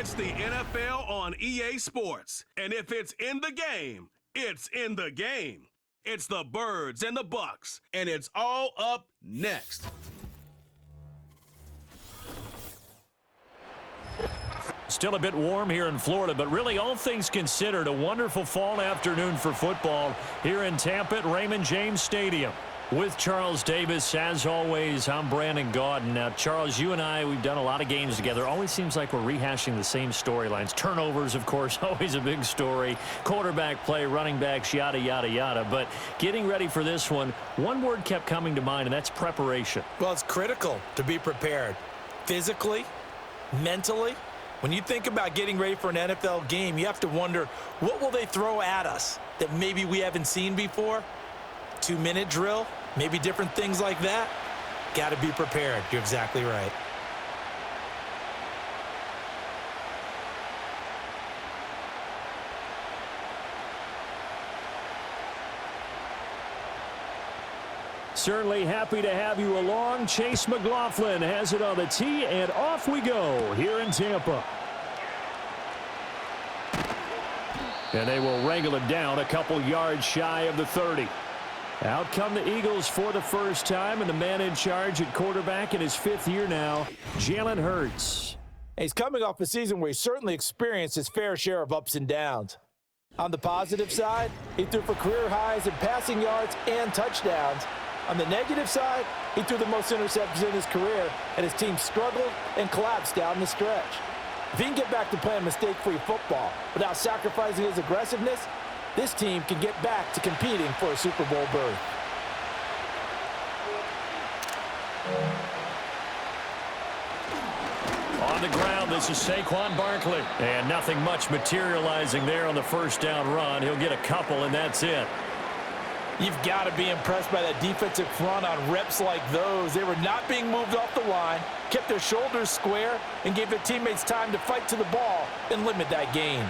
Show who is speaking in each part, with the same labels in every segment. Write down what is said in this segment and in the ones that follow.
Speaker 1: It's the NFL on EA Sports. And if it's in the game, it's in the game. It's the Birds and the Bucks, and it's all up next.
Speaker 2: Still a bit warm here in Florida, but really all things considered, a wonderful fall afternoon for football here in Tampa at Raymond James Stadium. With Charles Davis, as always, I'm Brandon Gaudin. Now, Charles, you and I, we've done a lot of games together. Always seems like we're rehashing the same storylines. Turnovers, of course, always a big story. Quarterback play, running backs, yada, yada, yada. But getting ready for this one word kept coming to mind, and that's preparation.
Speaker 3: Well, it's critical to be prepared. Physically, mentally. When you think about getting ready for an NFL game, you have to wonder, what will they throw at us that maybe we haven't seen before? 2-minute drill? Maybe different things like that. Got to be prepared. You're exactly right.
Speaker 2: Certainly happy to have you along. Chase McLaughlin has it on the tee, and off we go here in Tampa. And they will wrangle it down a couple yards shy of the 30. Out come the Eagles for the first time, and the man in charge at quarterback in his 5th year now, Jalen Hurts.
Speaker 3: He's coming off a season where he certainly experienced his fair share of ups and downs. On the positive side, he threw for career highs in passing yards and touchdowns. On the negative side, he threw the most interceptions in his career, and his team struggled and collapsed down the stretch. If he can get back to playing mistake-free football without sacrificing his aggressiveness, this team can get back to competing for a Super Bowl berth.
Speaker 2: On the ground, this is Saquon Barkley. And nothing much materializing there on the first down run. He'll get a couple, and that's it.
Speaker 3: You've got to be impressed by that defensive front on reps like those. They were not being moved off the line, kept their shoulders square, and gave their teammates time to fight to the ball and limit that gain.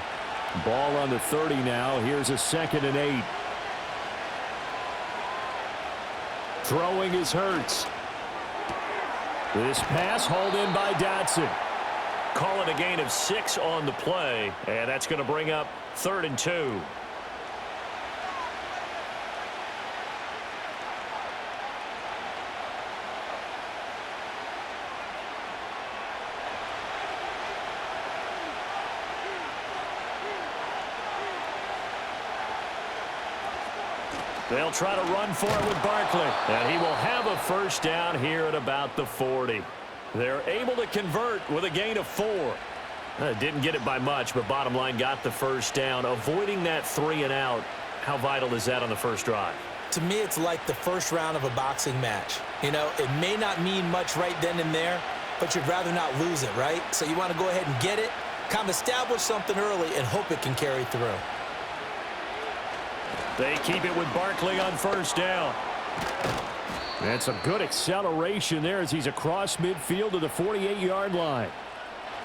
Speaker 2: Ball on the 30 now. Here's a 2nd and 8. Throwing is Hurts. This pass hauled in by Dotson. Call it a gain of 6 on the play, and that's going to bring up 3rd and 2. They'll try to run for it with Barkley, and he will have a first down here at about the 40. They're able to convert with a gain of 4. Didn't get it by much, but bottom line got the first down. Avoiding that 3 and out, how vital is that on the first drive?
Speaker 3: To me, it's like the first round of a boxing match. You know, it may not mean much right then and there, but you'd rather not lose it, right? So you want to go ahead and get it, kind of establish something early, and hope it can carry through.
Speaker 2: They keep it with Barkley on first down. And some good acceleration there as he's across midfield to the 48-yard line.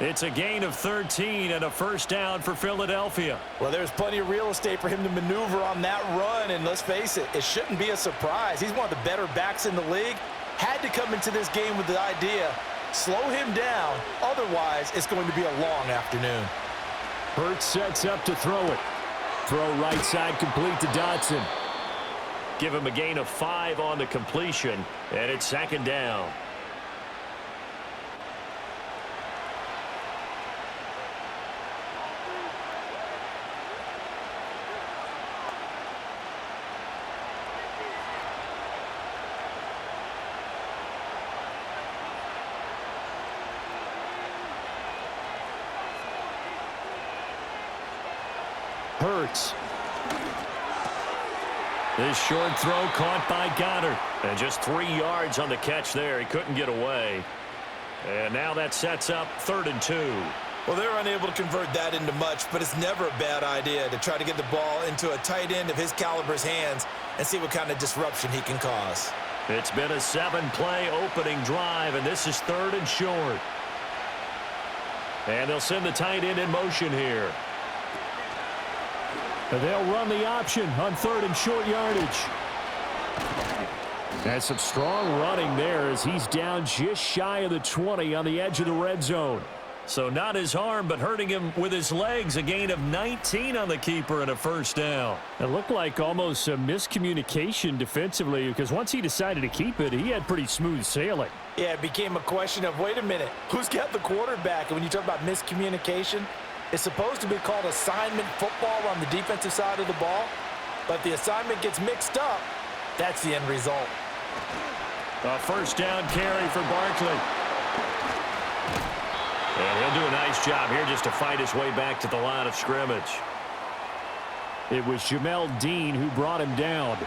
Speaker 2: It's a gain of 13 and a first down for Philadelphia.
Speaker 3: Well, there's plenty of real estate for him to maneuver on that run, and let's face it, it shouldn't be a surprise. He's one of the better backs in the league. Had to come into this game with the idea, slow him down, otherwise it's going to be a long afternoon.
Speaker 2: Hurts sets up to throw it. Throw right side complete to Dotson. Give him a gain of 5 on the completion, and it's 2nd down. Hurts. This short throw caught by Goddard. And just 3 yards on the catch there. He couldn't get away. And now that sets up 3rd and 2.
Speaker 3: Well, they're unable to convert that into much, but it's never a bad idea to try to get the ball into a tight end of his caliber's hands and see what kind of disruption he can cause.
Speaker 2: It's been a 7-play opening drive, and this is 3rd and short. And they'll send the tight end in motion here. And they'll run the option on 3rd and short yardage. And some strong running there as he's down just shy of the 20 on the edge of the red zone. So not his arm, but hurting him with his legs. A gain of 19 on the keeper and a first down.
Speaker 4: It looked like almost a miscommunication defensively, because once he decided to keep it, he had pretty smooth sailing.
Speaker 3: Yeah, it became a question of, wait a minute, who's got the quarterback? And when you talk about miscommunication, it's supposed to be called assignment football on the defensive side of the ball. But if the assignment gets mixed up, that's the end result.
Speaker 2: A first down carry for Barkley. And he'll do a nice job here just to fight his way back to the line of scrimmage.
Speaker 4: It was Jamel Dean who brought him down.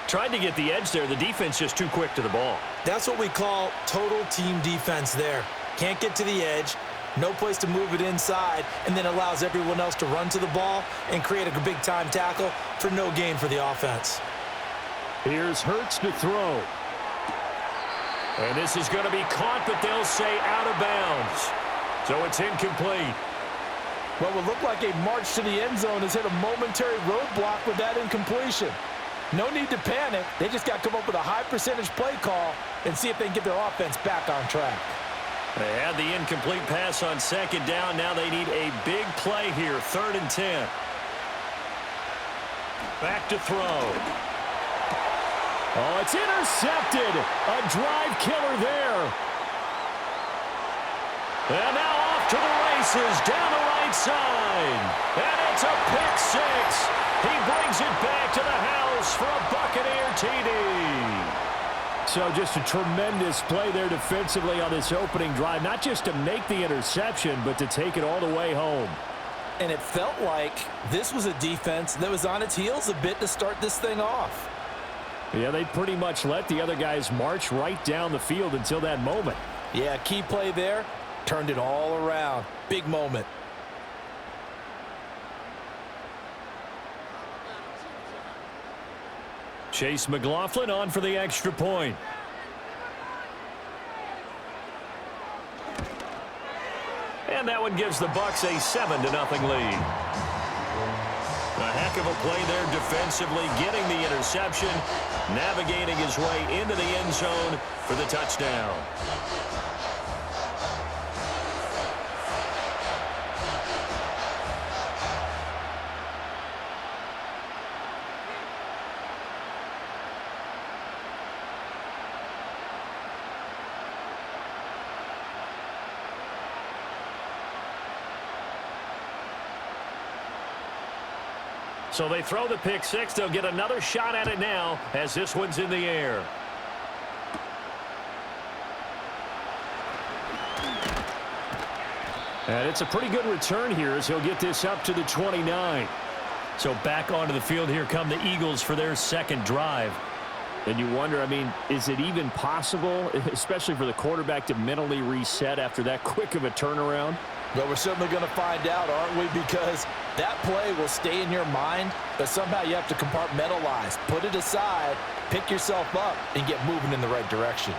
Speaker 2: Tried to get the edge there. The defense just too quick to the ball.
Speaker 3: That's what we call total team defense there. Can't get to the edge, no place to move it inside, and then allows everyone else to run to the ball and create a big-time tackle for no gain for the offense.
Speaker 4: Here's Hurts to throw.
Speaker 2: And this is going to be caught, but they'll say out of bounds. So it's incomplete.
Speaker 3: What would look like a march to the end zone has hit a momentary roadblock with that incompletion. No need to panic. They just got to come up with a high percentage play call and see if they can get their offense back on track.
Speaker 2: They had the incomplete pass on second down. Now they need a big play here, 3rd and 10. Back to throw.
Speaker 4: Oh, it's intercepted. A drive killer there.
Speaker 2: And now off to the races down the right side. And it's a pick six. He brings it back to the house for a Buccaneer TD.
Speaker 4: So just a tremendous play there defensively on this opening drive. Not just to make the interception, but to take it all the way home.
Speaker 3: And it felt like this was a defense that was on its heels a bit to start this thing off.
Speaker 4: Yeah, they pretty much let the other guys march right down the field until that moment.
Speaker 3: Yeah, key play there. Turned it all around. Big moment.
Speaker 2: Chase McLaughlin on for the extra point. And that one gives the Bucs a 7-0 lead. A heck of a play there defensively, getting the interception, navigating his way into the end zone for the touchdown. So they throw the pick six. They'll get another shot at it now as this one's in the air.
Speaker 4: And it's a pretty good return here as he'll get this up to the 29.
Speaker 2: So back onto the field here come the Eagles for their second drive.
Speaker 4: And you wonder, I mean, is it even possible, especially for the quarterback, to mentally reset after that quick of a turnaround?
Speaker 3: Well, we're certainly going to find out, aren't we? Because that play will stay in your mind, but somehow you have to compartmentalize. Put it aside, pick yourself up, and get moving in the right direction.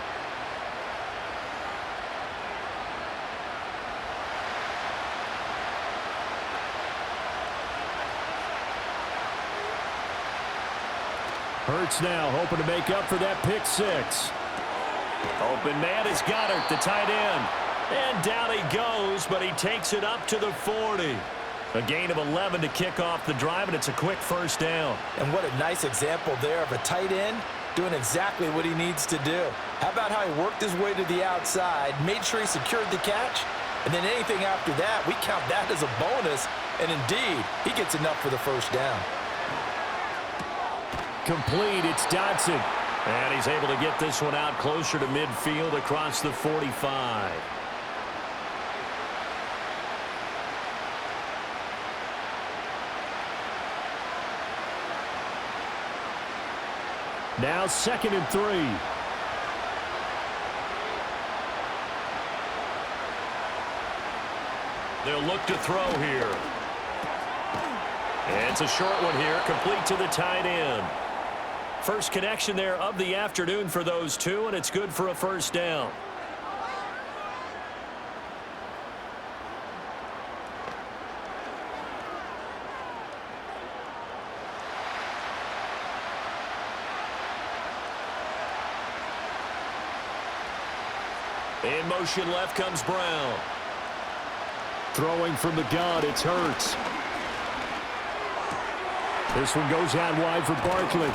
Speaker 4: Hurts now hoping to make up for that pick six.
Speaker 2: Open man is Goddard, the tight end. And down he goes, but he takes it up to the 40. A gain of 11 to kick off the drive, and it's a quick first down.
Speaker 3: And what a nice example there of a tight end doing exactly what he needs to do. How about how he worked his way to the outside, made sure he secured the catch, and then anything after that, we count that as a bonus, and indeed, he gets enough for the first down.
Speaker 4: Complete, it's Dodson.
Speaker 2: And he's able to get this one out closer to midfield across the 45.
Speaker 4: Now 2nd and 3.
Speaker 2: They'll look to throw here. And it's a short one here, complete to the tight end. First connection there of the afternoon for those two, and it's good for a first down. In motion left comes Brown.
Speaker 4: Throwing from the gun, it's Hurts. This one goes out wide for Barkley.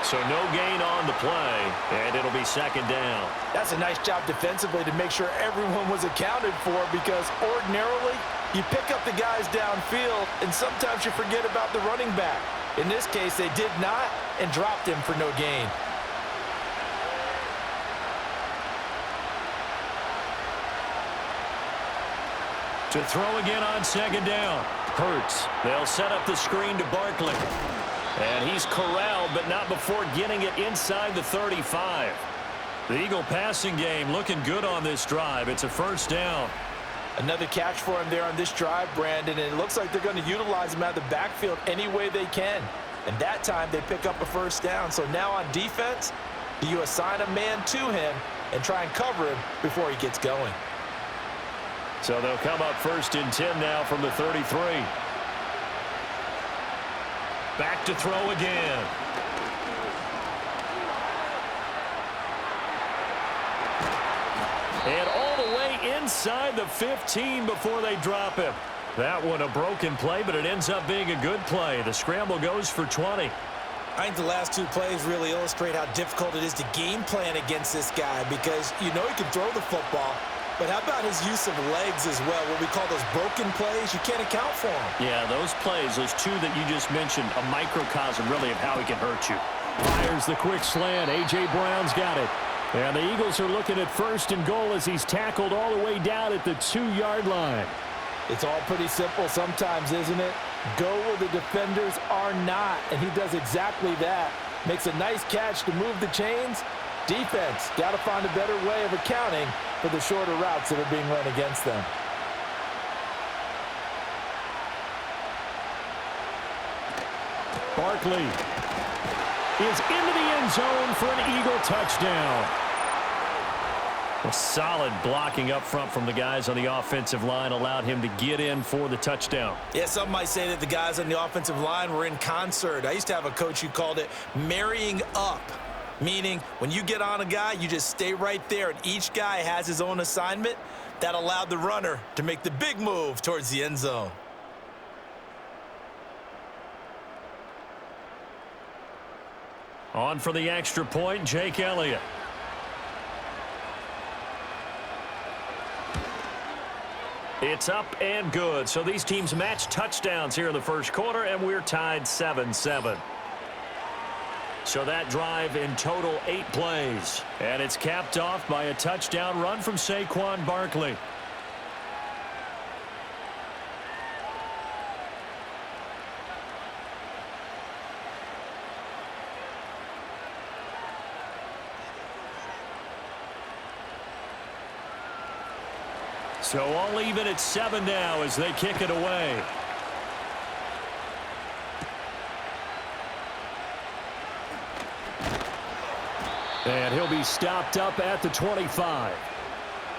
Speaker 2: So no gain on the play, and it'll be second down.
Speaker 3: That's a nice job defensively to make sure everyone was accounted for, because ordinarily you pick up the guys downfield and sometimes you forget about the running back. In this case, they did not and dropped him for no gain.
Speaker 2: To throw again on second down. Hurts. They'll set up the screen to Barkley. And he's corralled, but not before getting it inside the 35. The Eagle passing game looking good on this drive. It's a first down.
Speaker 3: Another catch for him there on this drive, Brandon, and it looks like they're going to utilize him out of the backfield any way they can. And that time they pick up a first down. So now on defense, do you assign a man to him and try and cover him before he gets going?
Speaker 2: So they'll come up first and 10 now from the 33. Back to throw again. And all the way inside the 15 before they drop him. That one a broken play, but it ends up being a good play. The scramble goes for 20.
Speaker 3: I think the last two plays really illustrate how difficult it is to game plan against this guy, because you know he can throw the football, but how about his use of legs as well? What we call those broken plays, you can't account for them.
Speaker 2: Yeah, those plays, those two that you just mentioned, a microcosm really of how he can hurt you.
Speaker 4: Fires the quick slant. A.J. Brown's got it. And the Eagles are looking at first and goal as he's tackled all the way down at the 2-yard line.
Speaker 3: It's all pretty simple sometimes, isn't it? Go where the defenders are not, and he does exactly that. Makes a nice catch to move the chains. Defense, got to find a better way of accounting for the shorter routes that are being run against them.
Speaker 4: Barkley is into the end zone for an Eagle touchdown.
Speaker 2: A solid blocking up front from the guys on the offensive line allowed him to get in for the touchdown.
Speaker 3: Yeah, some might say that the guys on the offensive line were in concert. I used to have a coach who called it marrying up, meaning when you get on a guy, you just stay right there, and each guy has his own assignment. That allowed the runner to make the big move towards the end zone.
Speaker 2: On for the extra point, Jake Elliott. It's up and good. So these teams match touchdowns here in the first quarter, and we're tied 7-7. So that drive in total 8 plays. And it's capped off by a touchdown run from Saquon Barkley. So all even at 7 now as they kick it away.
Speaker 4: And he'll be stopped up at the 25.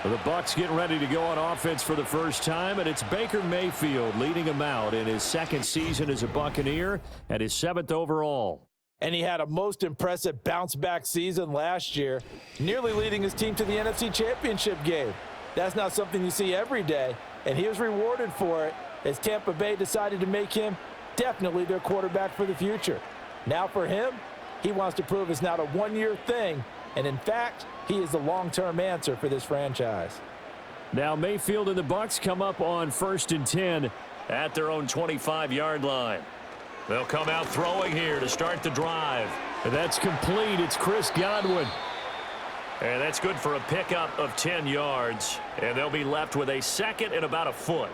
Speaker 4: The Bucs getting ready to go on offense for the first time, and it's Baker Mayfield leading him out in his second season as a Buccaneer and his 7th overall.
Speaker 3: And he had a most impressive bounce-back season last year, nearly leading his team to the NFC Championship game. That's not something you see every day, and he was rewarded for it as Tampa Bay decided to make him definitely their quarterback for the future. Now for him, he wants to prove it's not a one-year thing, and in fact, he is the long-term answer for this franchise.
Speaker 2: Now Mayfield and the Bucs come up on 1st and 10 at their own 25-yard line. They'll come out throwing here to start the drive.
Speaker 4: And that's complete. It's Chris Godwin.
Speaker 2: And that's good for a pickup of 10 yards. And they'll be left with a second and about a foot.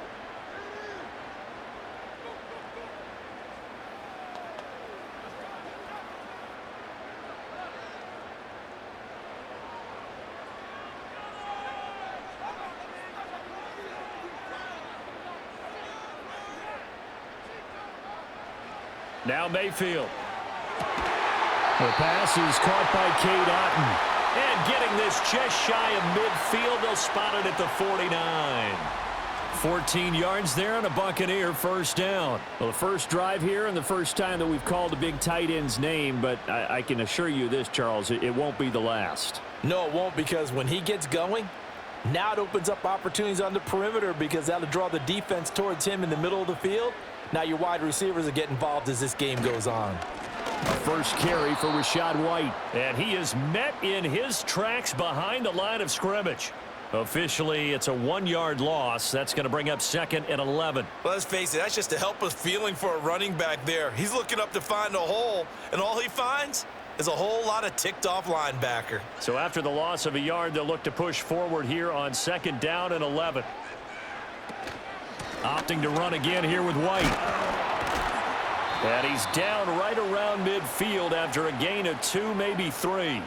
Speaker 2: Now Mayfield.
Speaker 4: The pass is caught by Cade Otton.
Speaker 2: And getting this just shy of midfield, they'll spot it at the 49. 14 yards there and a Buccaneer first down.
Speaker 4: Well, the first drive here and the first time that we've called the big tight end's name, but I can assure you this, Charles, it won't be the last.
Speaker 3: No, it won't, because when he gets going, Now it opens up opportunities on the perimeter because that'll draw the defense towards him in the middle of the field. Now your wide receivers will get involved as this game goes on.
Speaker 4: First carry for Rachaad White.
Speaker 2: And he is met in his tracks behind the line of scrimmage. Officially, it's a 1-yard loss. That's going to bring up 2nd and 11.
Speaker 3: Well, let's face it, that's just a helpless feeling for a running back there. He's looking up to find a hole, and all he finds is a whole lot of ticked-off linebacker.
Speaker 2: So after the loss of a yard, they'll look to push forward here on 2nd down and 11. Opting to run again here with White. And he's down right around midfield after a gain of 2, maybe 3.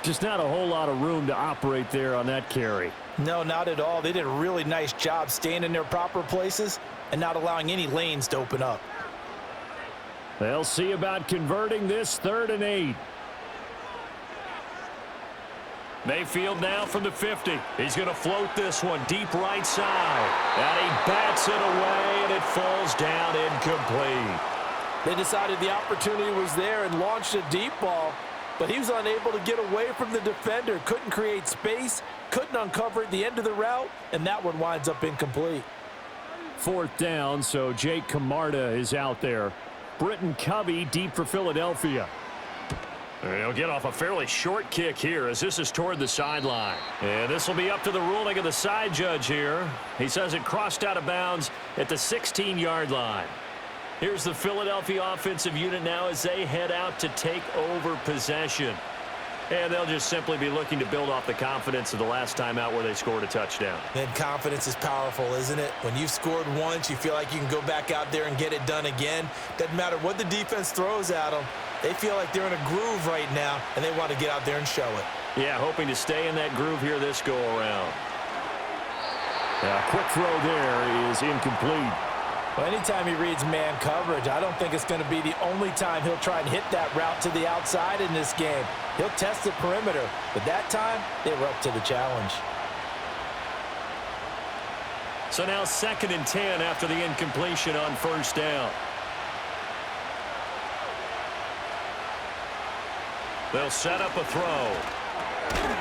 Speaker 4: Just not a whole lot of room to operate there on that carry.
Speaker 3: No, not at all. They did a really nice job staying in their proper places and not allowing any lanes to open up.
Speaker 4: They'll see about converting this 3rd and 8.
Speaker 2: Mayfield now from the 50. He's going to float this one deep right side. And he bats it away, and it falls down incomplete.
Speaker 3: They decided the opportunity was there and launched a deep ball, but he was unable to get away from the defender, couldn't create space, couldn't uncover at the end of the route, and that one winds up incomplete.
Speaker 4: 4th down, so Jake Camarda is out there. Britton Covey deep for Philadelphia.
Speaker 2: He'll get off a fairly short kick here as this is toward the sideline. And this will be up to the ruling of the side judge here. He says it crossed out of bounds at the 16-yard line. Here's the Philadelphia offensive unit now as they head out to take over possession. And they'll just simply be looking to build off the confidence of the last time out where they scored a touchdown.
Speaker 3: And confidence is powerful, isn't it? When you've scored once, you feel like you can go back out there and get it done again. Doesn't matter what the defense throws at them. They feel like they're in a groove right now, and they want to get out there and show it.
Speaker 2: Yeah, hoping to stay in that groove here this go-around.
Speaker 4: Quick throw there is incomplete.
Speaker 3: Well, anytime he reads man coverage, I don't think it's going to be the only time he'll try and hit that route to the outside in this game. He'll test the perimeter, but that time, they were up to the challenge.
Speaker 2: So now 2nd and 10 after the incompletion on 1st down. They'll set up a throw.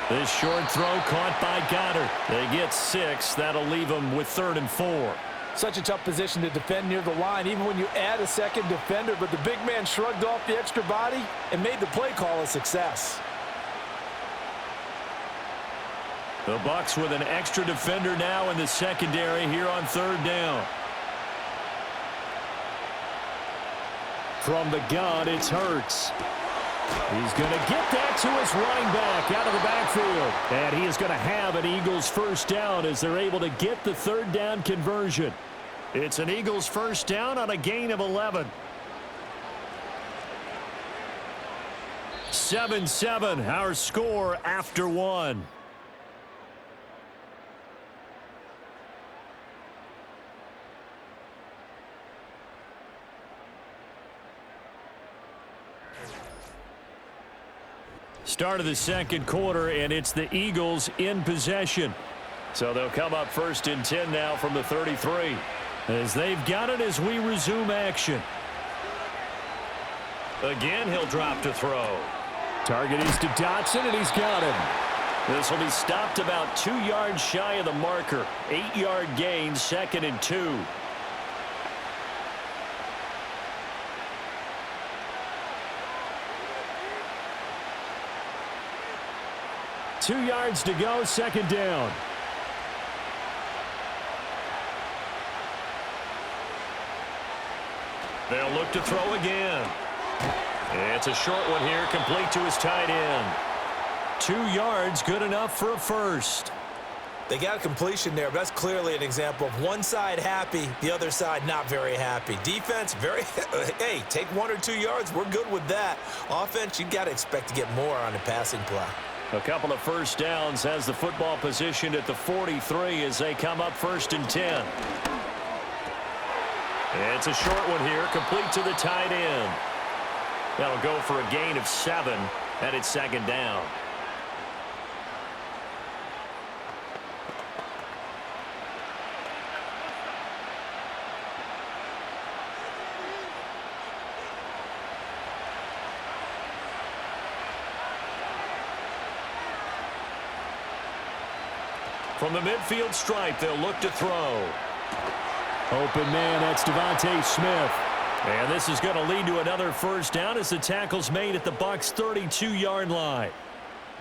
Speaker 2: This short throw caught by Goddard. They get 6. That'll leave them with 3rd and 4.
Speaker 3: Such a tough position to defend near the line, even when you add a second defender, but the big man shrugged off the extra body and made the play call a success.
Speaker 2: The Bucs with an extra defender now in the secondary here on 3rd down.
Speaker 4: From the gun, it's Hurts. He's going to get that to his running back out of the backfield. And he is going to have an Eagles 1st down as they're able to get the 3rd down conversion.
Speaker 2: It's an Eagles 1st down on a gain of 11. 7-7, our score after 1. Start of the 2nd quarter, and it's the Eagles in possession. So they'll come up 1st and 10 now from the 33. As they've got it as we resume action. Again, he'll drop to throw.
Speaker 4: Target is to Dotson, and he's got him.
Speaker 2: This will be stopped about 2 yards shy of the marker. 8-yard gain, 2nd and 2.
Speaker 4: Two yards to go, 2nd down.
Speaker 2: They'll look to throw again. It's a short one here, complete to his tight end. 2 yards, good enough for a first.
Speaker 3: They got a completion there, but that's clearly an example of one side happy, the other side not very happy. Defense, hey, take 1 or 2 yards, we're good with that. Offense, you got to expect to get more on the passing play.
Speaker 2: A couple of first downs, has the football positioned at the 43 as they come up 1st and 10. It's a short one here, complete to the tight end. That'll go for a gain of 7, and it's 2nd down. From the midfield stripe, they'll look to throw.
Speaker 4: Open man, that's Devontae Smith.
Speaker 2: And this is going to lead to another first down as the tackle's made at the Bucs' 32-yard line.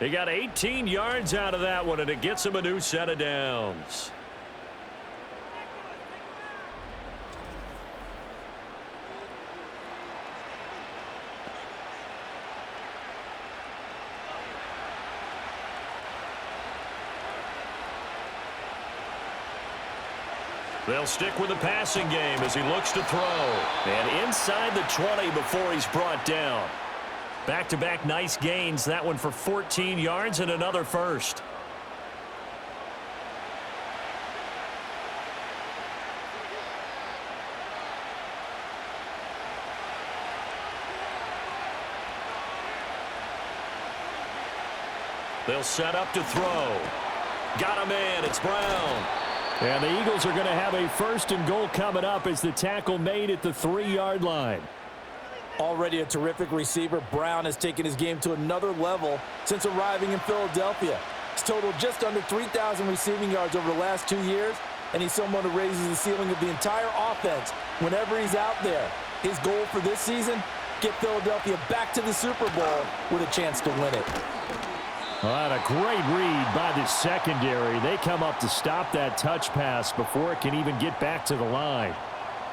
Speaker 2: They got 18 yards out of that one, and it gets them a new set of downs. They'll stick with the passing game as he looks to throw. And inside the 20 before he's brought down. Back-to-back nice gains. That one for 14 yards and another first. They'll set up to throw. Got him in. It's Brown.
Speaker 4: And the Eagles are going to have a first and goal coming up as the tackle made at the 3-yard line.
Speaker 3: Already a terrific receiver, Brown has taken his game to another level since arriving in Philadelphia. He's totaled just under 3,000 receiving yards over the last 2 years, and he's someone who raises the ceiling of the entire offense whenever he's out there. His goal for this season, get Philadelphia back to the Super Bowl with a chance to win it.
Speaker 4: Well, a great read by the secondary. They come up to stop that touch pass before it can even get back to the line.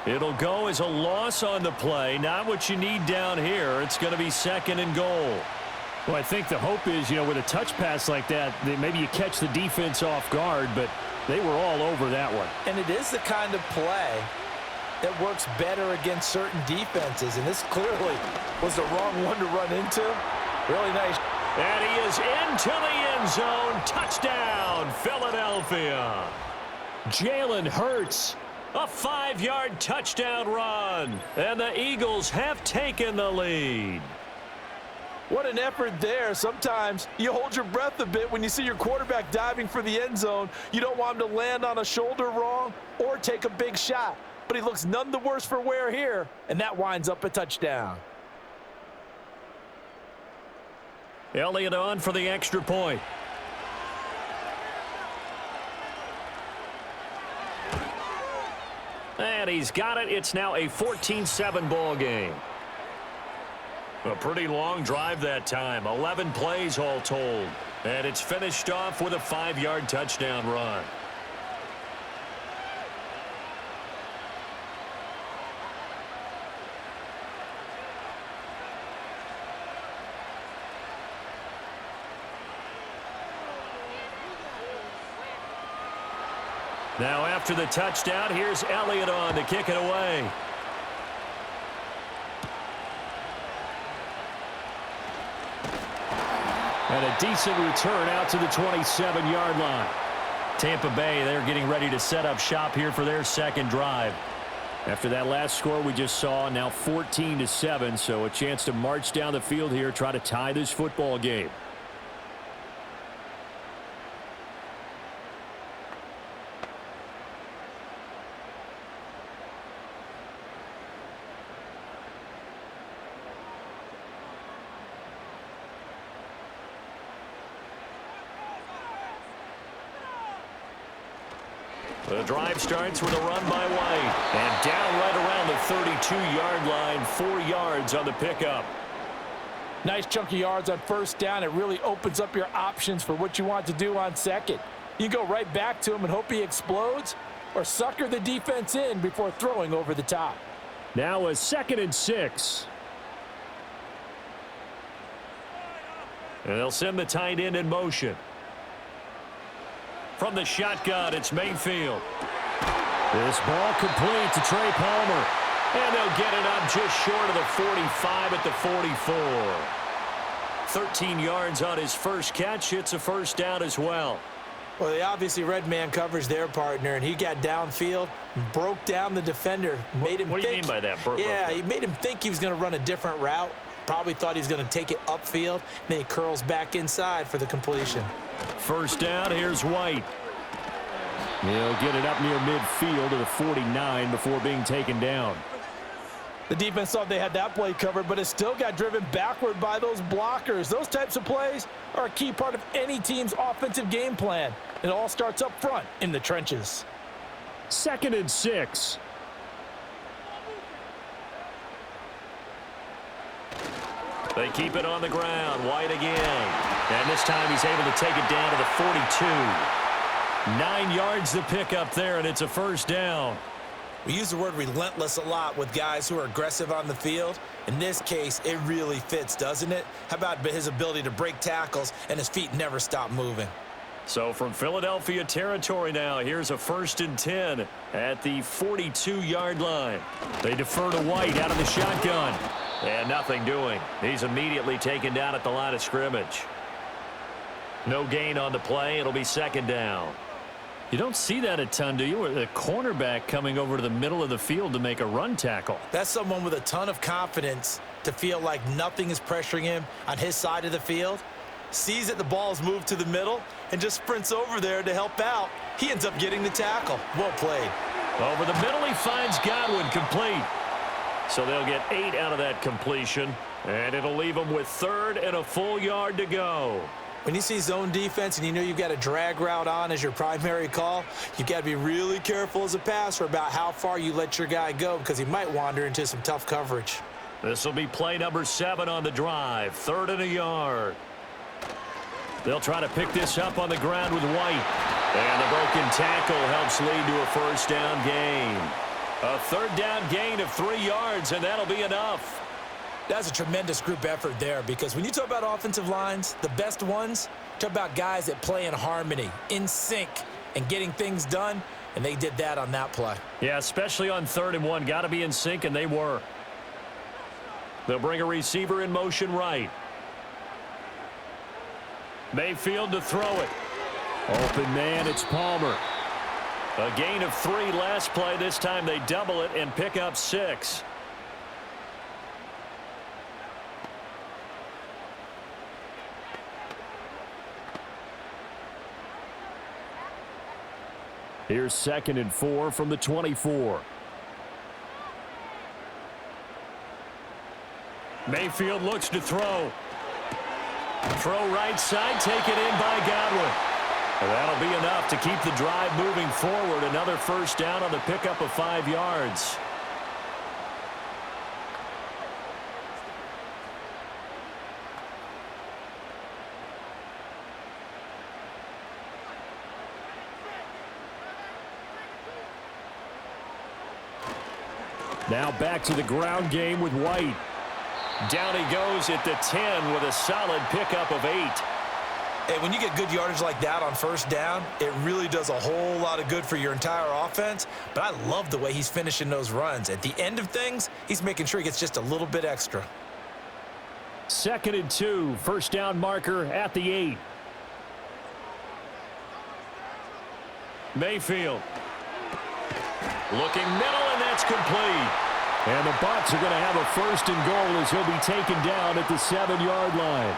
Speaker 2: It'll go as a loss on the play. Not what you need down here. It's going to be second and goal.
Speaker 4: Well, I think the hope is, with a touch pass like that maybe you catch the defense off guard, but they were all over that one.
Speaker 3: And it is the kind of play that works better against certain defenses, and this clearly was the wrong one to run into. Really nice.
Speaker 2: And he is into the end zone. Touchdown, Philadelphia.
Speaker 4: Jalen Hurts.
Speaker 2: A 5-yard touchdown run. And the Eagles have taken the lead.
Speaker 3: What an effort there. Sometimes you hold your breath a bit when you see your quarterback diving for the end zone. You don't want him to land on a shoulder wrong or take a big shot. But he looks none the worse for wear here, and that winds up a touchdown.
Speaker 2: Elliott on for the extra point. And he's got it. It's now a 14-7 ball game. A pretty long drive that time. 11 plays all told. And it's finished off with a 5-yard touchdown run. Now after the touchdown, here's Elliott on to kick it away.
Speaker 4: And a decent return out to the 27-yard line.
Speaker 2: Tampa Bay, they're getting ready to set up shop here for their second drive.
Speaker 4: After that last score we just saw, now 14-7, so a chance to march down the field here, try to tie this football game.
Speaker 2: The drive starts with a run by White. And down right around the 32-yard line, 4 yards on the pickup.
Speaker 3: Nice chunk of yards on first down. It really opens up your options for what you want to do on second. You go right back to him and hope he explodes, or sucker the defense in before throwing over the top.
Speaker 4: Now a 2nd and 6.
Speaker 2: And they'll send the tight end in motion. From the shotgun, it's Mayfield.
Speaker 4: This ball complete to Trey Palmer.
Speaker 2: And they'll get it up just short of the 45 at the 44. 13 yards on his first catch. It's a first down as well.
Speaker 3: Well, they obviously read man coverage their partner, and he got downfield, broke down the defender, made him
Speaker 2: What do you mean by that?
Speaker 3: He made him think he was going to run a different route. Probably thought he was going to take it upfield. Then he curls back inside for the completion.
Speaker 2: First down, here's White.
Speaker 4: He'll get it up near midfield to the 49 before being taken down.
Speaker 3: The defense thought they had that play covered, but it still got driven backward by those blockers. Those types of plays are a key part of any team's offensive game plan. It all starts up front in the trenches.
Speaker 4: 2nd and 6.
Speaker 2: They keep it on the ground. White again. And this time he's able to take it down to the 42. 9 yards to pick up there, and it's a first down.
Speaker 3: We use the word relentless a lot with guys who are aggressive on the field. In this case, it really fits, doesn't it? How about his ability to break tackles and his feet never stop moving?
Speaker 2: So from Philadelphia territory now, here's a 1st and 10 at the 42-yard line. They defer to White out of the shotgun. And nothing doing. He's immediately taken down at the line of scrimmage. No gain on the play. It'll be 2nd down. You don't see that a ton, do you? With a cornerback coming over to the middle of the field to make a run tackle.
Speaker 3: That's someone with a ton of confidence to feel like nothing is pressuring him on his side of the field. Sees that the ball is moved to the middle and just sprints over there to help out. He ends up getting the tackle. Well played.
Speaker 2: Over the middle, he finds Godwin, complete. So they'll get 8 out of that completion, and it'll leave them with 3rd and a full yard to go.
Speaker 3: When you see zone defense and you know you've got a drag route on as your primary call, you've got to be really careful as a passer about how far you let your guy go because he might wander into some tough coverage.
Speaker 2: This will be play number 7 on the drive, 3rd and a yard. They'll try to pick this up on the ground with White. And the broken tackle helps lead to a first down gain. A 3rd down gain of 3 yards, and that'll be enough.
Speaker 3: That's a tremendous group effort there because when you talk about offensive lines, the best ones, talk about guys that play in harmony, in sync, and getting things done, and they did that on that play.
Speaker 2: Yeah, especially on 3rd and 1. Got to be in sync, and they were. They'll bring a receiver in motion right. Mayfield to throw it.
Speaker 4: Open man, it's Palmer.
Speaker 2: A gain of 3 last play. This time they double it and pick up 6.
Speaker 4: Here's 2nd and 4 from the 24.
Speaker 2: Mayfield looks to throw. Throw right side, taken in by Godwin. And that'll be enough to keep the drive moving forward. Another first down on the pickup of 5 yards.
Speaker 4: Now back to the ground game with White.
Speaker 2: Down he goes at the 10 with a solid pickup of 8.
Speaker 3: Hey, when you get good yardage like that on first down, it really does a whole lot of good for your entire offense. But I love the way he's finishing those runs. At the end of things, he's making sure he gets just a little bit extra.
Speaker 4: 2nd and 2, first down marker at the 8.
Speaker 2: Mayfield. Looking middle, and that's complete.
Speaker 4: And the Bucs are going to have a 1st and goal as he'll be taken down at the 7-yard line.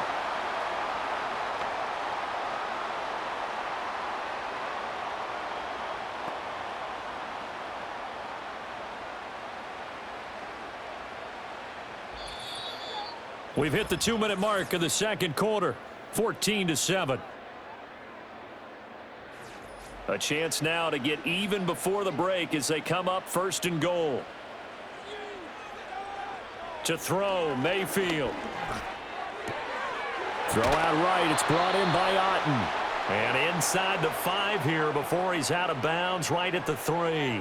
Speaker 2: We've hit the 2-minute mark of the 2nd quarter, 14-7. A chance now to get even before the break as they come up 1st and goal. To throw, Mayfield.
Speaker 4: Throw out right, it's brought in by Otten.
Speaker 2: And inside the 5 here before he's out of bounds, right at the 3.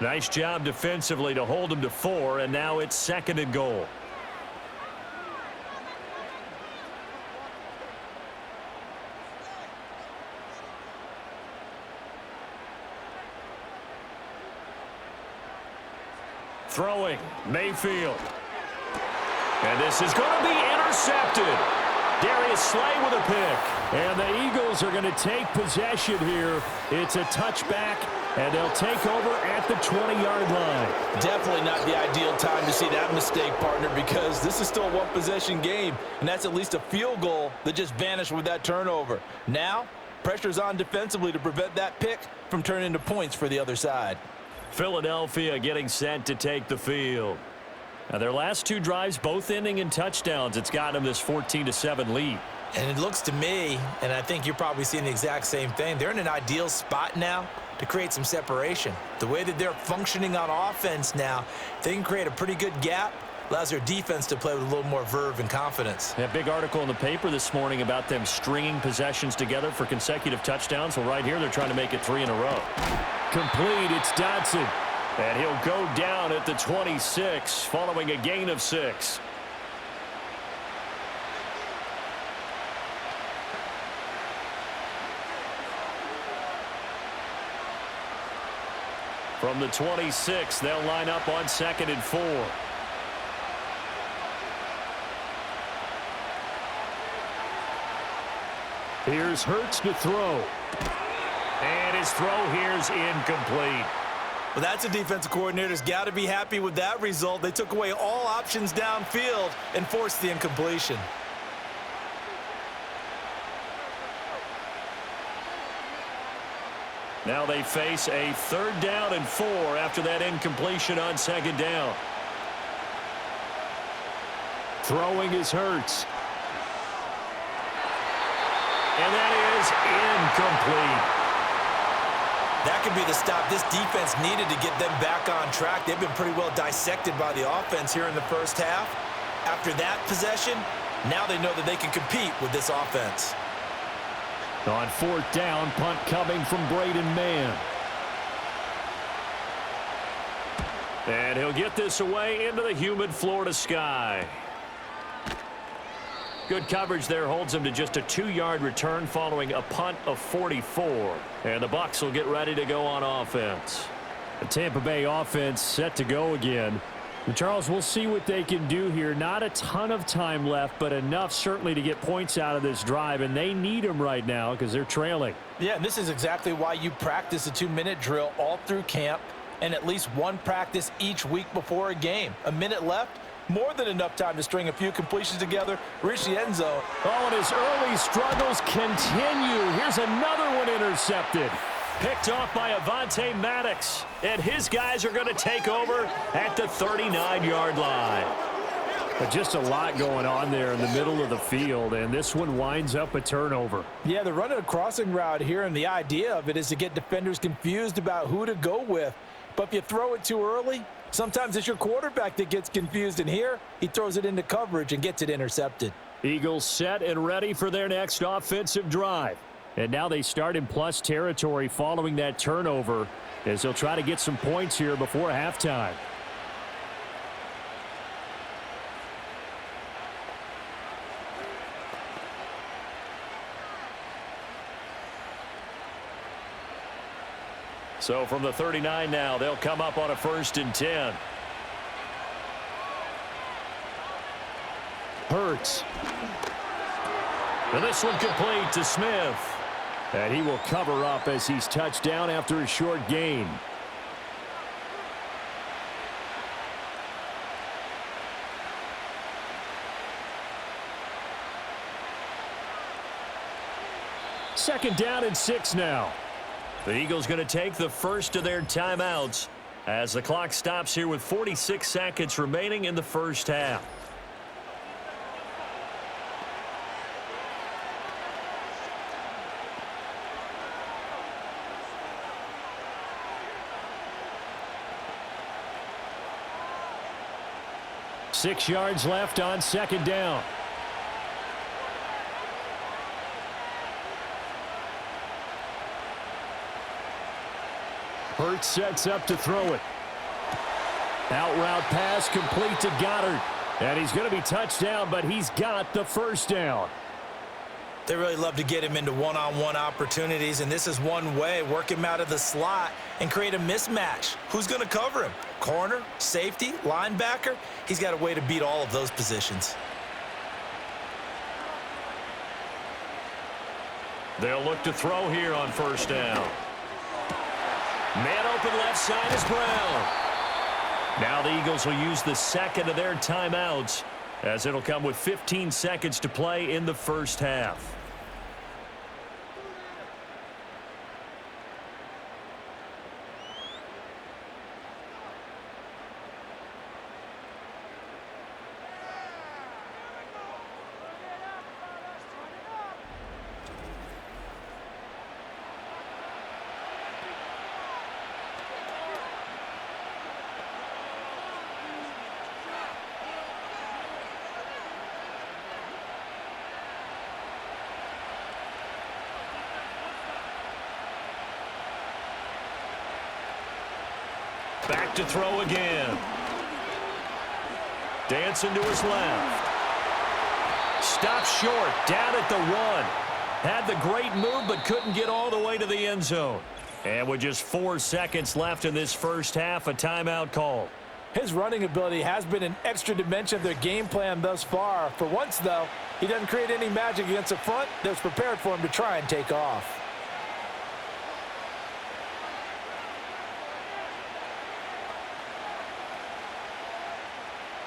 Speaker 2: Nice job defensively to hold him to 4, and now it's 2nd and goal. Throwing, Mayfield. And this is going to be intercepted. Darius Slay with a pick.
Speaker 4: And the Eagles are going to take possession here. It's a touchback, and they'll take over at the 20-yard line.
Speaker 3: Definitely not the ideal time to see that mistake, partner, because this is still a one-possession game, and that's at least a field goal that just vanished with that turnover. Now, pressure's on defensively to prevent that pick from turning into points for the other side.
Speaker 2: Philadelphia getting set to take the field. Now, their last two drives, both ending in touchdowns. It's gotten them this 14-7 lead.
Speaker 3: And it looks to me, and I think you're probably seeing the exact same thing, they're in an ideal spot now to create some separation. The way that they're functioning on offense now, they can create a pretty good gap, allows their defense to play with a little more verve and confidence.
Speaker 2: That big article in the paper this morning about them stringing possessions together for consecutive touchdowns. Well, right here, they're trying to make it 3 in a row.
Speaker 4: Complete, it's Dodson. And he'll go down at the 26, following a gain of 6. From the 26, they'll line up on 2nd and 4. Here's Hurts to throw. And his throw here's incomplete.
Speaker 3: Well, that's a defensive coordinator's got to be happy with that result. They took away all options downfield and forced the incompletion.
Speaker 4: Now they face a 3rd down and 4 after that incompletion on 2nd down. Throwing is Hurts. And that is incomplete.
Speaker 3: That could be the stop this defense needed to get them back on track. They've been pretty well dissected by the offense here in the first half. After that possession, now they know that they can compete with this offense.
Speaker 4: On 4th down, punt coming from Braden Mann. And he'll get this away into the humid Florida sky. Good coverage there holds him to just a 2-yard return following a punt of 44. And the Bucs will get ready to go on offense.
Speaker 2: The Tampa Bay offense set to go again. And Charles, we'll see what they can do here. Not a ton of time left, but enough certainly to get points out of this drive, and they need them right now because they're trailing.
Speaker 3: Yeah, and this is exactly why you practice a 2-minute drill all through camp and at least one practice each week before a game. A minute left, more than enough time to string a few completions together, reach the end zone.
Speaker 4: Oh, and his early struggles continue. Here's another one intercepted.
Speaker 2: Picked off by Avonte Maddox, and his guys are going to take over at the 39-yard line. But just a lot going on there in the middle of the field, and this one winds up a turnover.
Speaker 3: Yeah, they're running a crossing route here, and the idea of it is to get defenders confused about who to go with. But if you throw it too early, sometimes it's your quarterback that gets confused, and here he throws it into coverage and gets it intercepted.
Speaker 4: Eagles set and ready for their next offensive drive. And now they start in plus territory following that turnover as they'll try to get some points here before halftime. So from the 39 now, they'll come up on a 1st and 10. Hurts. And this one complete to Smith. And he will cover up as he's touched down after a short gain. Second down and 6 now. The Eagles going to take the first of their timeouts as the clock stops here with 46 seconds remaining in the first half. Six yards left on second down. Hurts sets up to throw it. Out route pass complete to Goddard. And he's going to be touched down, but he's got the first down.
Speaker 3: They really love to get him into one-on-one opportunities, and this is one way. Work him out of the slot and create a mismatch. Who's going to cover him? Corner, safety, linebacker? He's got a way to beat all of those positions.
Speaker 4: They'll look to throw here on first down. Man open left side is Brown. Now the Eagles will use the second of their timeouts as it'll come with 15 seconds to play in the first half.
Speaker 2: Back to throw again. Dancing to his left. Stopped short, down at the 1. Had the great move, but couldn't get all the way to the end zone. And with just 4 seconds left in this first half, a timeout call.
Speaker 3: His running ability has been an extra dimension of their game plan thus far. For once, though, he doesn't create any magic against the front that's prepared for him to try and take off.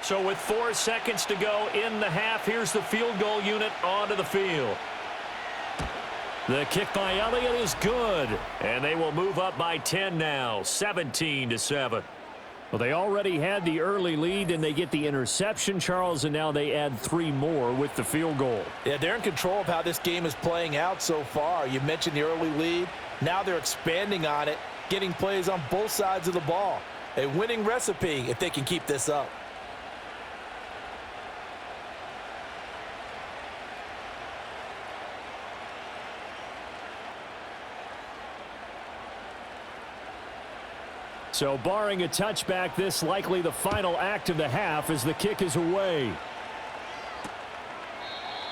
Speaker 2: So with 4 seconds to go in the half, here's the field goal unit onto the field. The kick by Elliott is good, and they will move up by 10 now, 17-7.
Speaker 4: Well, they already had the early lead, and they get the interception, Charles, and now they add 3 more with the field goal.
Speaker 3: Yeah, they're in control of how this game is playing out so far. You mentioned the early lead. Now they're expanding on it, getting plays on both sides of the ball. A winning recipe if they can keep this up.
Speaker 4: So barring a touchback, this likely the final act of the half as the kick is away.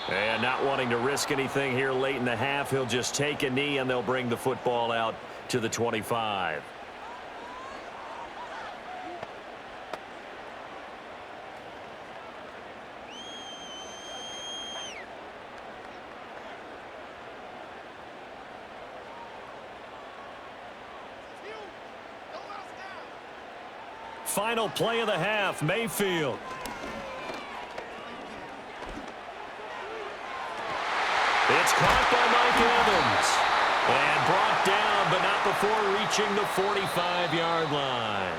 Speaker 2: And not wanting to risk anything here late in the half, he'll just take a knee and they'll bring the football out to the 25. Final play of the half, Mayfield. It's caught by Mike Evans. And brought down, but not before reaching the 45-yard line.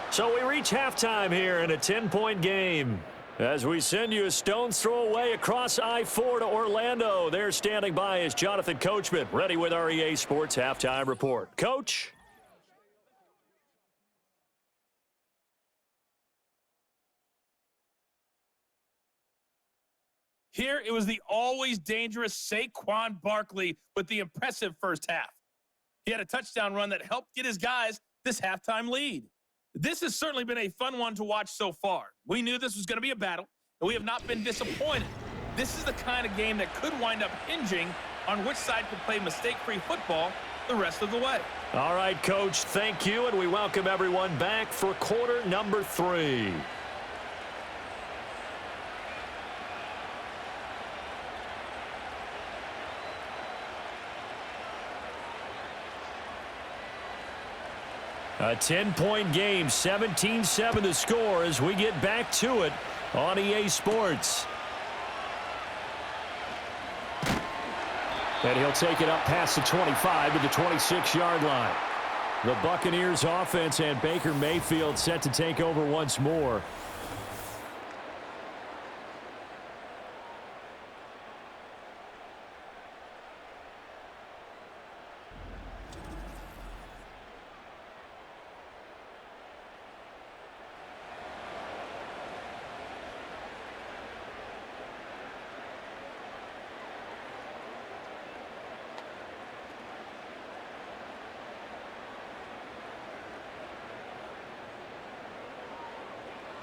Speaker 2: So we reach halftime here in a 10-point game. As we send you a stone's throw away across I-4 to Orlando. There standing by is Jonathan Coachman, ready with our EA Sports Halftime Report. Coach?
Speaker 5: Here, it was the always dangerous Saquon Barkley with the impressive first half. He had a touchdown run that helped get his guys this halftime lead. This has certainly been a fun one to watch so far. We knew this was going to be a battle, and we have not been disappointed. This is the kind of game that could wind up hinging on which side could play mistake-free football the rest of the way.
Speaker 2: All right, Coach, thank you, and we welcome everyone back for quarter number 3. A 10-point game, 17-7 to score as we get back to it on EA Sports.
Speaker 4: And he'll take it up past the 25 to the 26-yard line. The Buccaneers offense and Baker Mayfield set to take over once more.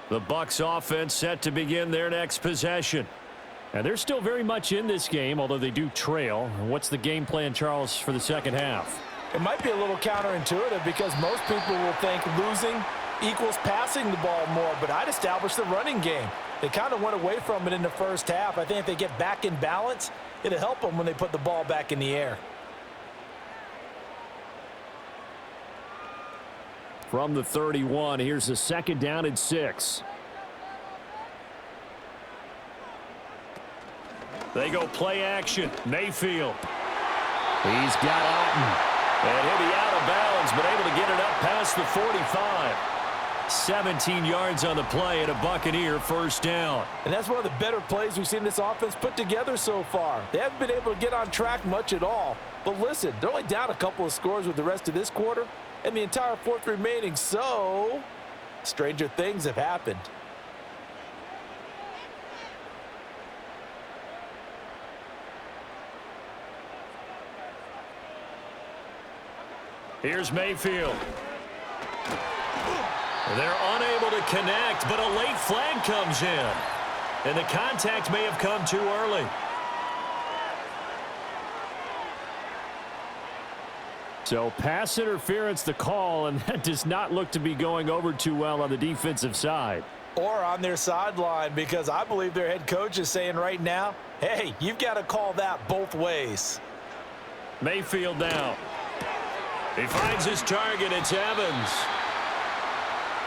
Speaker 2: The Bucs offense set to begin their next possession.
Speaker 4: And they're still very much in this game, although they do trail. What's the game plan, Charles, for the second half?
Speaker 3: It might be a little counterintuitive because most people will think losing equals passing the ball more, but I'd establish the running game. They kind of went away from it in the first half. I think if they get back in balance, it'll help them when they put the ball back in the air.
Speaker 4: From the 31, here's the second down and 6.
Speaker 2: They go play action. Mayfield. He's got Otten. And he'll be out of bounds, but able to get it up past the 45. 17 yards on the play and a Buccaneer first down.
Speaker 3: And that's one of the better plays we've seen this offense put together so far. They haven't been able to get on track much at all. But listen, they're only down a couple of scores with the rest of this quarter and the entire fourth remaining, so stranger things have happened.
Speaker 2: Here's Mayfield. They're unable to connect, but a late flag comes in. And the contact may have come too early.
Speaker 4: So pass interference the call, and that does not look to be going over too well on the defensive side.
Speaker 3: Or on their sideline, because I believe their head coach is saying right now, hey, you've got to call that both ways.
Speaker 2: Mayfield now. He finds his target. It's Evans.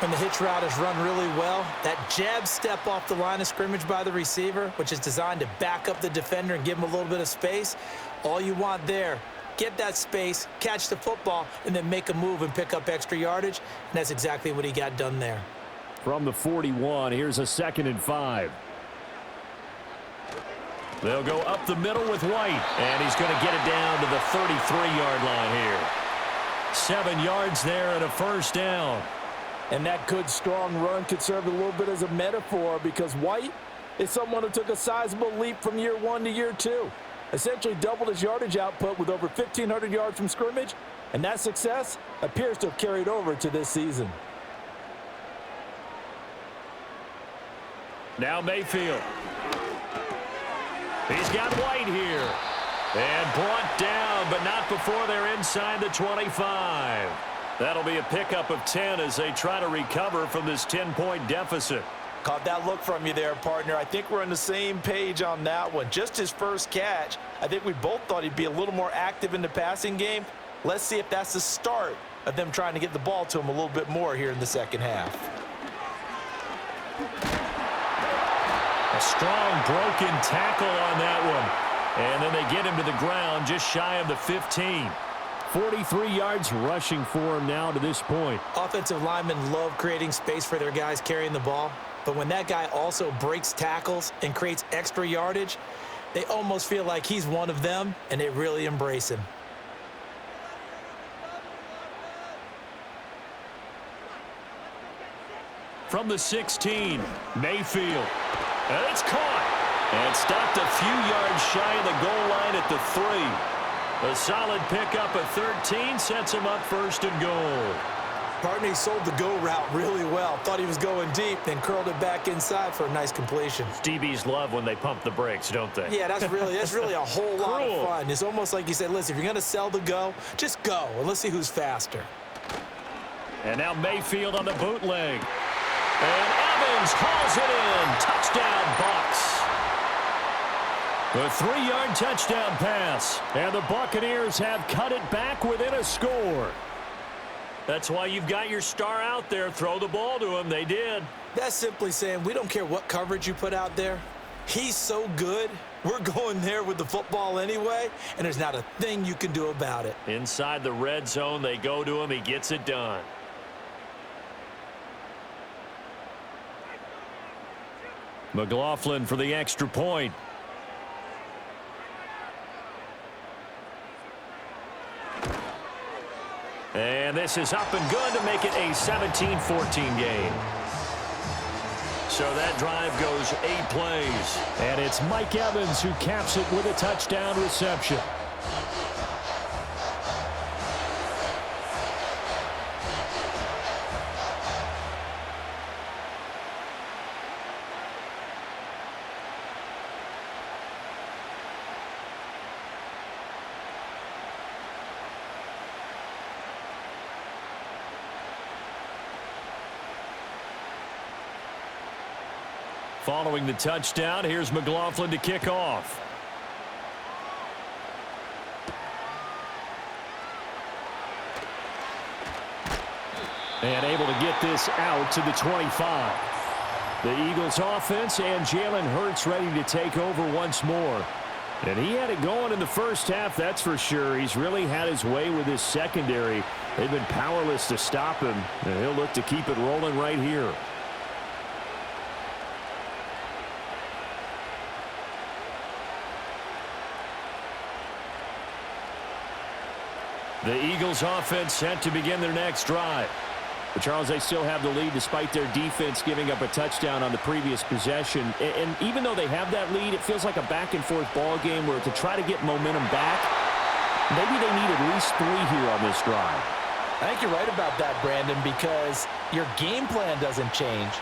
Speaker 3: When the hitch route is run really well, that jab step off the line of scrimmage by the receiver, which is designed to back up the defender and give him a little bit of space, all you want there, get that space, catch the football, and then make a move and pick up extra yardage, and that's exactly what he got done there.
Speaker 4: From the 41, here's a 2nd and 5.
Speaker 2: They'll go up the middle with White, and he's going to get it down to the 33-yard line here. 7 yards there and a first down.
Speaker 3: And that good, strong run could serve a little bit as a metaphor, because White is someone who took a sizable leap from year 1 to year 2. Essentially doubled his yardage output with over 1,500 yards from scrimmage, and that success appears to have carried over to this season.
Speaker 2: Now Mayfield. He's got White here. And brought down, but not before they're inside the 25. That'll be a pickup of 10 as they try to recover from this 10-point deficit.
Speaker 3: Caught that look from you there, partner. I think we're on the same page on that one. Just his first catch, I think we both thought he'd be a little more active in the passing game. Let's see if that's the start of them trying to get the ball to him a little bit more here in the second half.
Speaker 2: A strong broken tackle on that one. And then they get him to the ground just shy of the 15.
Speaker 4: 43 yards rushing for him now to this point.
Speaker 3: Offensive linemen love creating space for their guys carrying the ball. But when that guy also breaks tackles and creates extra yardage, they almost feel like he's one of them, and they really embrace him.
Speaker 2: From the 16, Mayfield. And it's caught. And stopped a few yards shy of the goal line at the 3. A solid pickup of 13 sets him up first and goal.
Speaker 3: Partner, he sold the go route really well. Thought he was going deep, then curled it back inside for a nice completion.
Speaker 2: DBs love when they pump the brakes, don't they?
Speaker 3: Yeah, that's really a whole lot of fun. It's almost like you said, listen, if you're going to sell the go, just go, and let's see who's faster.
Speaker 2: And now Mayfield on the bootleg. And Evans hauls it in. Touchdown, Bucs. A 3-yard touchdown pass. And the Buccaneers have cut it back within a score. That's why you've got your star out there. Throw the ball to him. They did.
Speaker 3: That's simply saying we don't care what coverage you put out there. He's so good. We're going there with the football anyway, and there's not a thing you can do about it.
Speaker 2: Inside the red zone, they go to him. He gets it done. McLaughlin for the extra point. And this is up and good to make it a 17-14 game. So that drive goes 8 plays.
Speaker 4: And it's Mike Evans who caps it with a touchdown reception.
Speaker 2: Following the touchdown, here's McLaughlin to kick off.
Speaker 4: And able to get this out to the 25. The Eagles offense and Jalen Hurts ready to take over once more. And he had it going in the first half, that's for sure. He's really had his way with his secondary. They've been powerless to stop him, and he'll look to keep it rolling right here.
Speaker 2: The Eagles offense set to begin their next drive.
Speaker 4: But Charles, they still have the lead despite their defense giving up a touchdown on the previous possession. And even though they have that lead, it feels like a back-and-forth ball game where to try to get momentum back, maybe they need at least 3 here on this drive.
Speaker 3: I think you're right about that, Brandon, because your game plan doesn't change.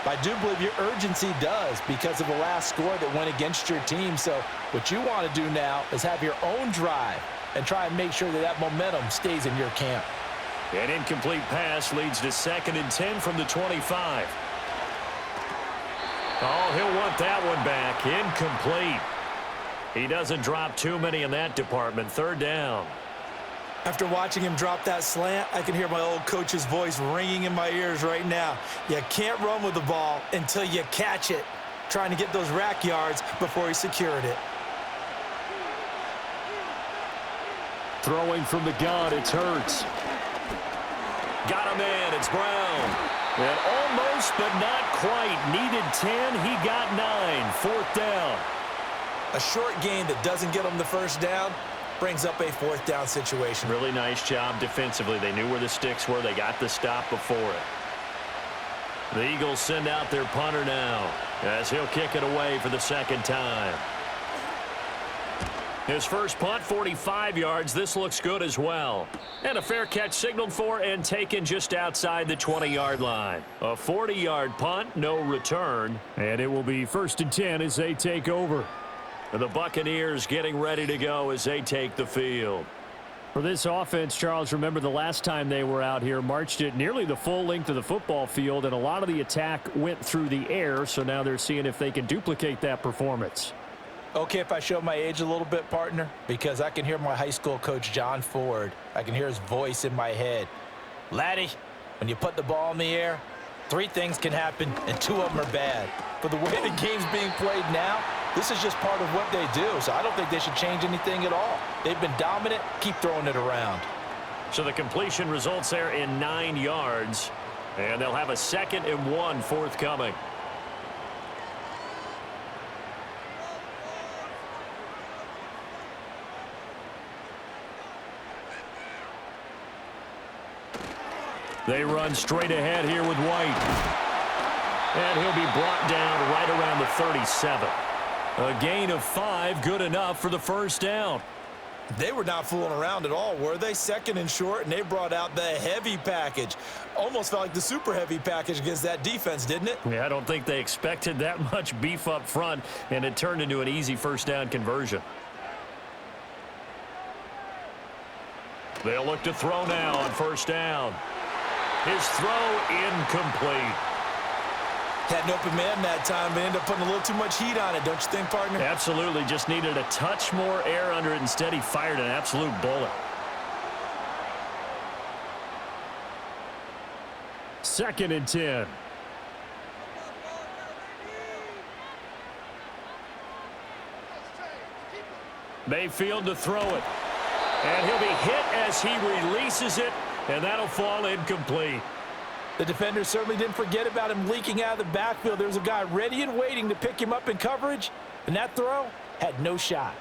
Speaker 3: But I do believe your urgency does because of the last score that went against your team. So what you want to do now is have your own drive and try and make sure that that momentum stays in your camp.
Speaker 2: An incomplete pass leads to 2nd and 10 from the 25. Oh, he'll want that one back. Incomplete. He doesn't drop too many in that department. 3rd down.
Speaker 3: After watching him drop that slant, I can hear my old coach's voice ringing in my ears right now. You can't run with the ball until you catch it. Trying to get those rack yards before he secured it.
Speaker 4: Throwing from the gun, it's Hurts.
Speaker 2: Got him in. It's Brown. And almost, but not quite. Needed 10. He got 9. 4th down.
Speaker 3: A short gain that doesn't get him the first down brings up a 4th down situation.
Speaker 2: Really nice job defensively. They knew where the sticks were. They got the stop before it. The Eagles send out their punter now as he'll kick it away for the 2nd time. His first punt, 45 yards. This looks good as well. And a fair catch signaled for and taken just outside the 20-yard line. A 40-yard punt, no return.
Speaker 4: And it will be 1st and 10 as they take over.
Speaker 2: The Buccaneers getting ready to go as they take the field.
Speaker 4: For this offense, Charles, remember the last time they were out here, marched it nearly the full length of the football field, and a lot of the attack went through the air, so now they're seeing if they can duplicate that performance.
Speaker 3: Okay, if I show my age a little bit, partner, because I can hear my high school coach, John Ford. I can hear his voice in my head. Laddie, when you put the ball in the air, 3 things can happen, and 2 of them are bad. For the way the game's being played now, this is just part of what they do, so I don't think they should change anything at all. They've been dominant. Keep throwing it around.
Speaker 2: So the completion results there in 9 yards, and they'll have a 2nd and 1 forthcoming.
Speaker 4: They run straight ahead here with White.
Speaker 2: And he'll be brought down right around the 37.
Speaker 4: A gain of 5, good enough for the 1st down.
Speaker 3: They were not fooling around at all, were they? 2nd and short, and they brought out the heavy package. Almost felt like the super heavy package against that defense, didn't it?
Speaker 2: Yeah, I don't think they expected that much beef up front, and it turned into an easy 1st down conversion. They'll look to throw now on 1st down. His throw incomplete.
Speaker 3: Had an open man that time, but ended up putting a little too much heat on it, don't you think, partner?
Speaker 2: Absolutely. Just needed a touch more air under it. Instead, he fired an absolute bullet.
Speaker 4: 2nd and 10.
Speaker 2: Mayfield to throw it. And he'll be hit as he releases it, and that'll fall incomplete.
Speaker 3: The defender certainly didn't forget about him leaking out of the backfield. There was a guy ready and waiting to pick him up in coverage, and that throw had no shot.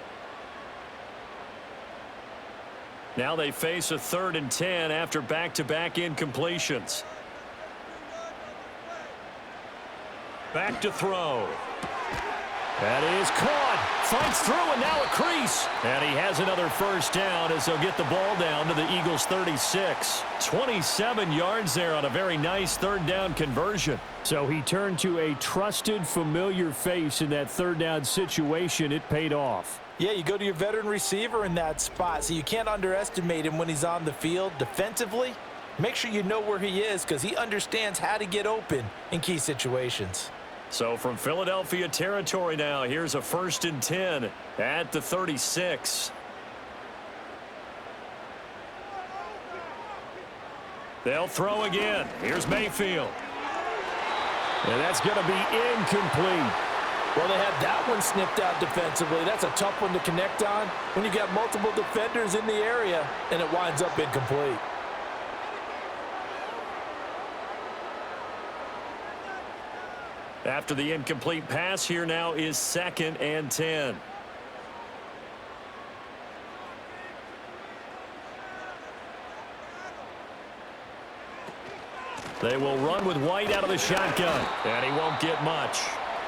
Speaker 2: Now they face a 3rd and 10 after back-to-back incompletions. Back to throw. That is caught. Fights through, and now a crease. And he has another 1st down as they'll get the ball down to the Eagles' 36. 27 yards there on a very nice 3rd down conversion.
Speaker 4: So he turned to a trusted, familiar face in that 3rd down situation. It paid off.
Speaker 3: Yeah, you go to your veteran receiver in that spot, so you can't underestimate him when he's on the field defensively. Make sure you know where he is because he understands how to get open in key situations.
Speaker 2: So from Philadelphia territory now, here's a 1st and 10 at the 36. They'll throw again. Here's Mayfield.
Speaker 4: And that's going to be incomplete.
Speaker 3: Well, they had that one snipped out defensively. That's a tough one to connect on when you got multiple defenders in the area, and it winds up incomplete.
Speaker 2: After the incomplete pass, here now is 2nd and 10. They will run with White out of the shotgun, and he won't get much.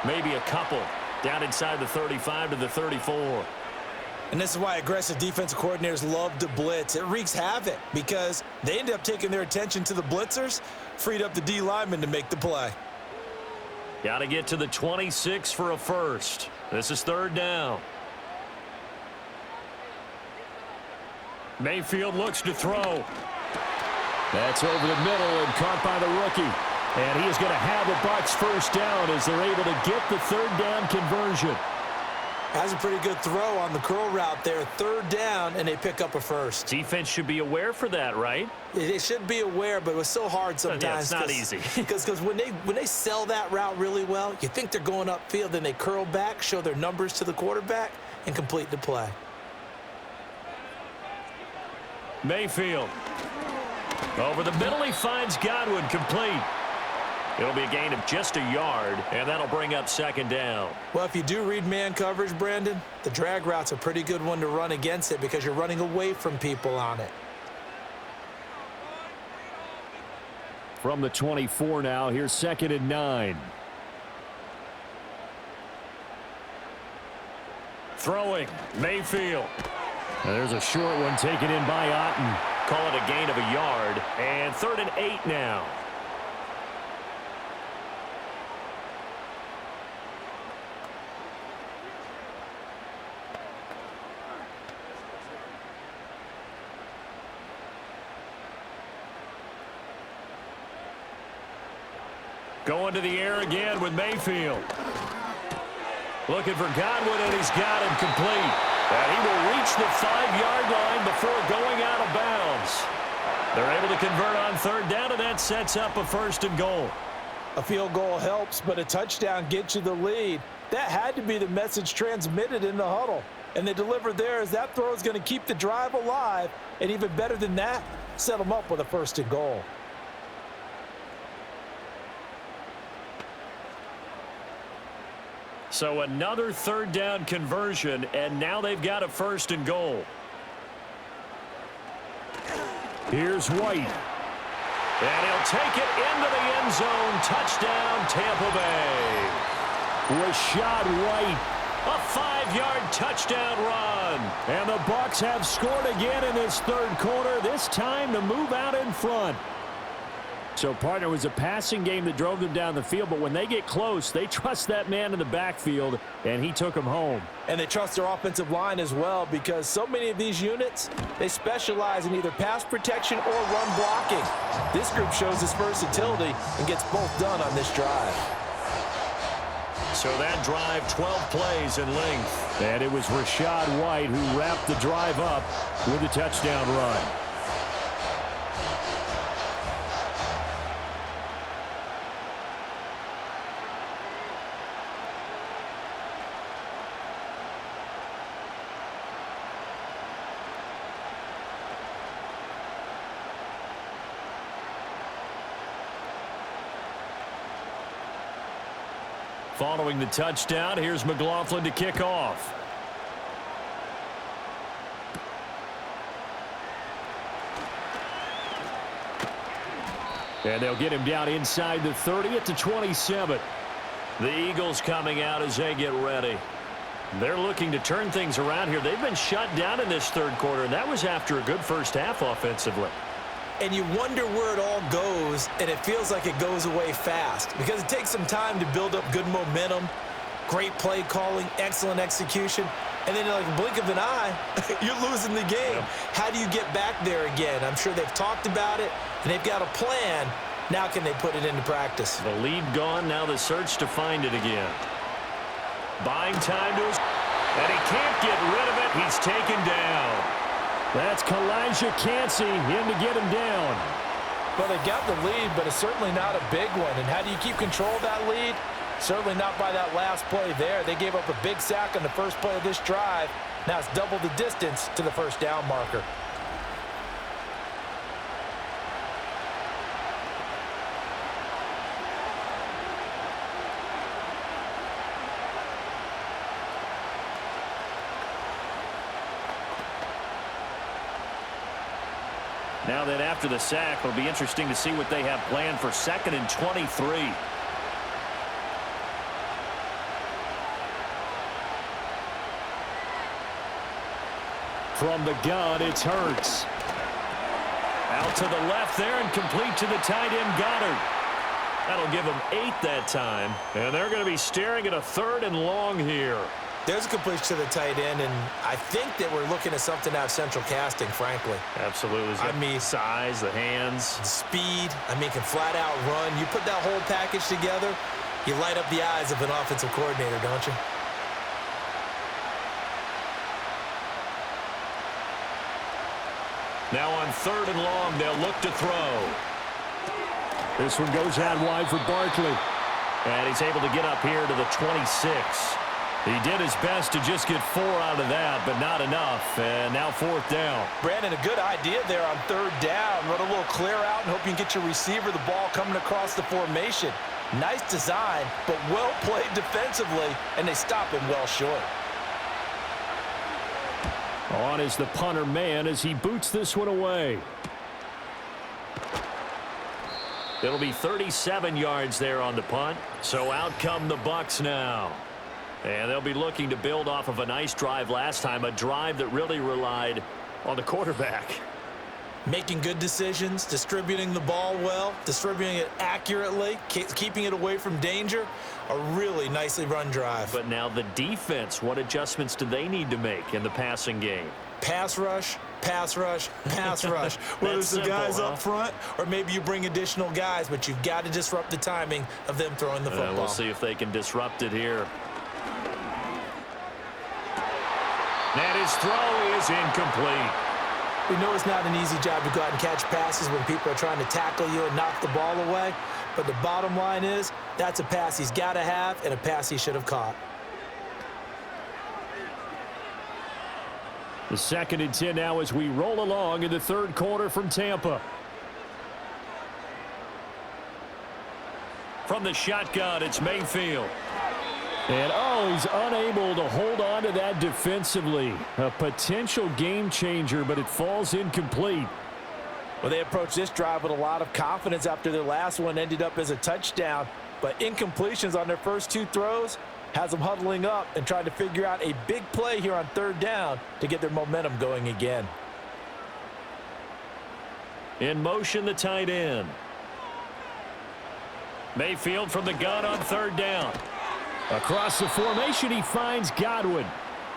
Speaker 2: Maybe a couple down inside the 35 to the 34.
Speaker 3: And this is why aggressive defensive coordinators love to blitz. It wreaks havoc because they end up taking their attention to the blitzers, freed up the D lineman to make the play.
Speaker 2: Got to get to the 26 for a first. This is third down. Mayfield looks to throw.
Speaker 4: That's over the middle and caught by the rookie. And he is going to have the Bucs first down as they're able to get the third down conversion.
Speaker 3: Has a pretty good throw on the curl route there. Third down, and they pick up a first.
Speaker 2: Defense should be aware for that, right?
Speaker 3: They should be aware, but it was so hard sometimes.
Speaker 2: Yeah, it's not easy.
Speaker 3: Because when they sell that route really well, you think they're going upfield, then they curl back, show their numbers to the quarterback, and complete the play.
Speaker 2: Mayfield. Over the middle, he finds Godwin, complete. It'll be a gain of just a yard, and that'll bring up second down.
Speaker 3: Well, if you do read man coverage, Brandon, the drag route's a pretty good one to run against it because you're running away from people on it.
Speaker 4: From the 24 now, here's 2nd and 9.
Speaker 2: Throwing, Mayfield.
Speaker 4: And there's a short one taken in by Otten.
Speaker 2: Call it a gain of a yard, and 3rd and 8 now. Going to the air again with Mayfield. Looking for Godwin, and he's got him complete. And he will reach the 5-yard line before going out of bounds. They're able to convert on third down, and that sets up a 1st and goal.
Speaker 3: A field goal helps, but a touchdown gets you the lead. That had to be the message transmitted in the huddle. And they delivered there as that throw is going to keep the drive alive. And even better than that, set them up with a 1st and goal.
Speaker 2: So another third down conversion, and now they've got a 1st and goal.
Speaker 4: Here's White.
Speaker 2: And he'll take it into the end zone. Touchdown, Tampa Bay.
Speaker 4: Rashad White.
Speaker 2: A 5-yard touchdown run.
Speaker 4: And the Bucs have scored again in this third quarter, this time to move out in front. So, partner, it was a passing game that drove them down the field, but when they get close, they trust that man in the backfield, and he took them home.
Speaker 3: And they trust their offensive line as well because so many of these units, they specialize in either pass protection or run blocking. This group shows its versatility and gets both done on this drive.
Speaker 2: So that drive, 12 plays in length.
Speaker 4: And it was Rashad White who wrapped the drive up with a touchdown run.
Speaker 2: Following the touchdown, here's McLaughlin to kick off.
Speaker 4: And they'll get him down inside the 30 at the 27.
Speaker 2: The Eagles coming out as they get ready. They're looking to turn things around here. They've been shut down in this third quarter, and that was after a good first half offensively.
Speaker 3: And you wonder where it all goes, and it feels like it goes away fast because it takes some time to build up good momentum, great play calling, excellent execution, and then in like a blink of an eye, you're losing the game.
Speaker 2: Yeah.
Speaker 3: How do you get back there again? I'm sure they've talked about it, and they've got a plan. Now can they put it into practice?
Speaker 2: The lead gone, now the search to find it again. Buying time to his... And he can't get rid of it. He's taken down.
Speaker 4: That's Kalijah Cansey in to get him down.
Speaker 3: Well, they got the lead, but it's certainly not a big one. And how do you keep control of that lead? Certainly not by that last play there. They gave up a big sack on the first play of this drive. Now it's double the distance to the first down marker.
Speaker 2: Now then, after the sack, it'll be interesting to see what they have planned for 2nd and 23.
Speaker 4: From the gun, it's Hurts.
Speaker 2: Out to the left there and complete to the tight end Goddard. That'll give them 8 that time. And they're going to be staring at a 3rd and long here.
Speaker 3: There's a completion to the tight end, and I think that we're looking at something out of central casting, frankly.
Speaker 2: Absolutely.
Speaker 3: I mean,
Speaker 2: size, the hands.
Speaker 3: Speed, can flat out run. You put that whole package together, you light up the eyes of an offensive coordinator, don't you?
Speaker 2: Now on 3rd and long, they'll look to throw.
Speaker 4: This one goes out wide for Barkley.
Speaker 2: And he's able to get up here to the 26. He did his best to just get 4 out of that, but not enough. And now 4th down.
Speaker 3: Brandon, a good idea there on 3rd down. Run a little clear out and hope you can get your receiver the ball coming across the formation. Nice design, but well played defensively, and they stop him well short.
Speaker 4: On is the punter man as he boots this one away.
Speaker 2: It'll be 37 yards there on the punt. So out come the Bucs now. And they'll be looking to build off of a nice drive last time, a drive that really relied on the quarterback.
Speaker 3: Making good decisions, distributing the ball well, distributing it accurately, keeping it away from danger. A really nicely run drive.
Speaker 2: But now the defense, what adjustments do they need to make in the passing game?
Speaker 3: Pass rush, pass rush, pass rush. Whether it's the guys up front or maybe you bring additional guys, but you've got to disrupt the timing of them throwing the football.
Speaker 2: We'll see if they can disrupt it here. And his throw is incomplete.
Speaker 3: We know it's not an easy job to go out and catch passes when people are trying to tackle you and knock the ball away. But the bottom line is, that's a pass he's got to have and a pass he should have caught.
Speaker 4: The 2nd and 10 now as we roll along in the 3rd quarter from Tampa.
Speaker 2: From the shotgun, it's Mayfield.
Speaker 4: And, he's unable to hold on to that defensively. A potential game changer, but it falls incomplete.
Speaker 3: Well, they approached this drive with a lot of confidence after their last one ended up as a touchdown. But incompletions on their first 2 throws has them huddling up and trying to figure out a big play here on 3rd down to get their momentum going again.
Speaker 2: In motion, the tight end. Mayfield from the gun on 3rd down.
Speaker 4: Across the formation, he finds Godwin.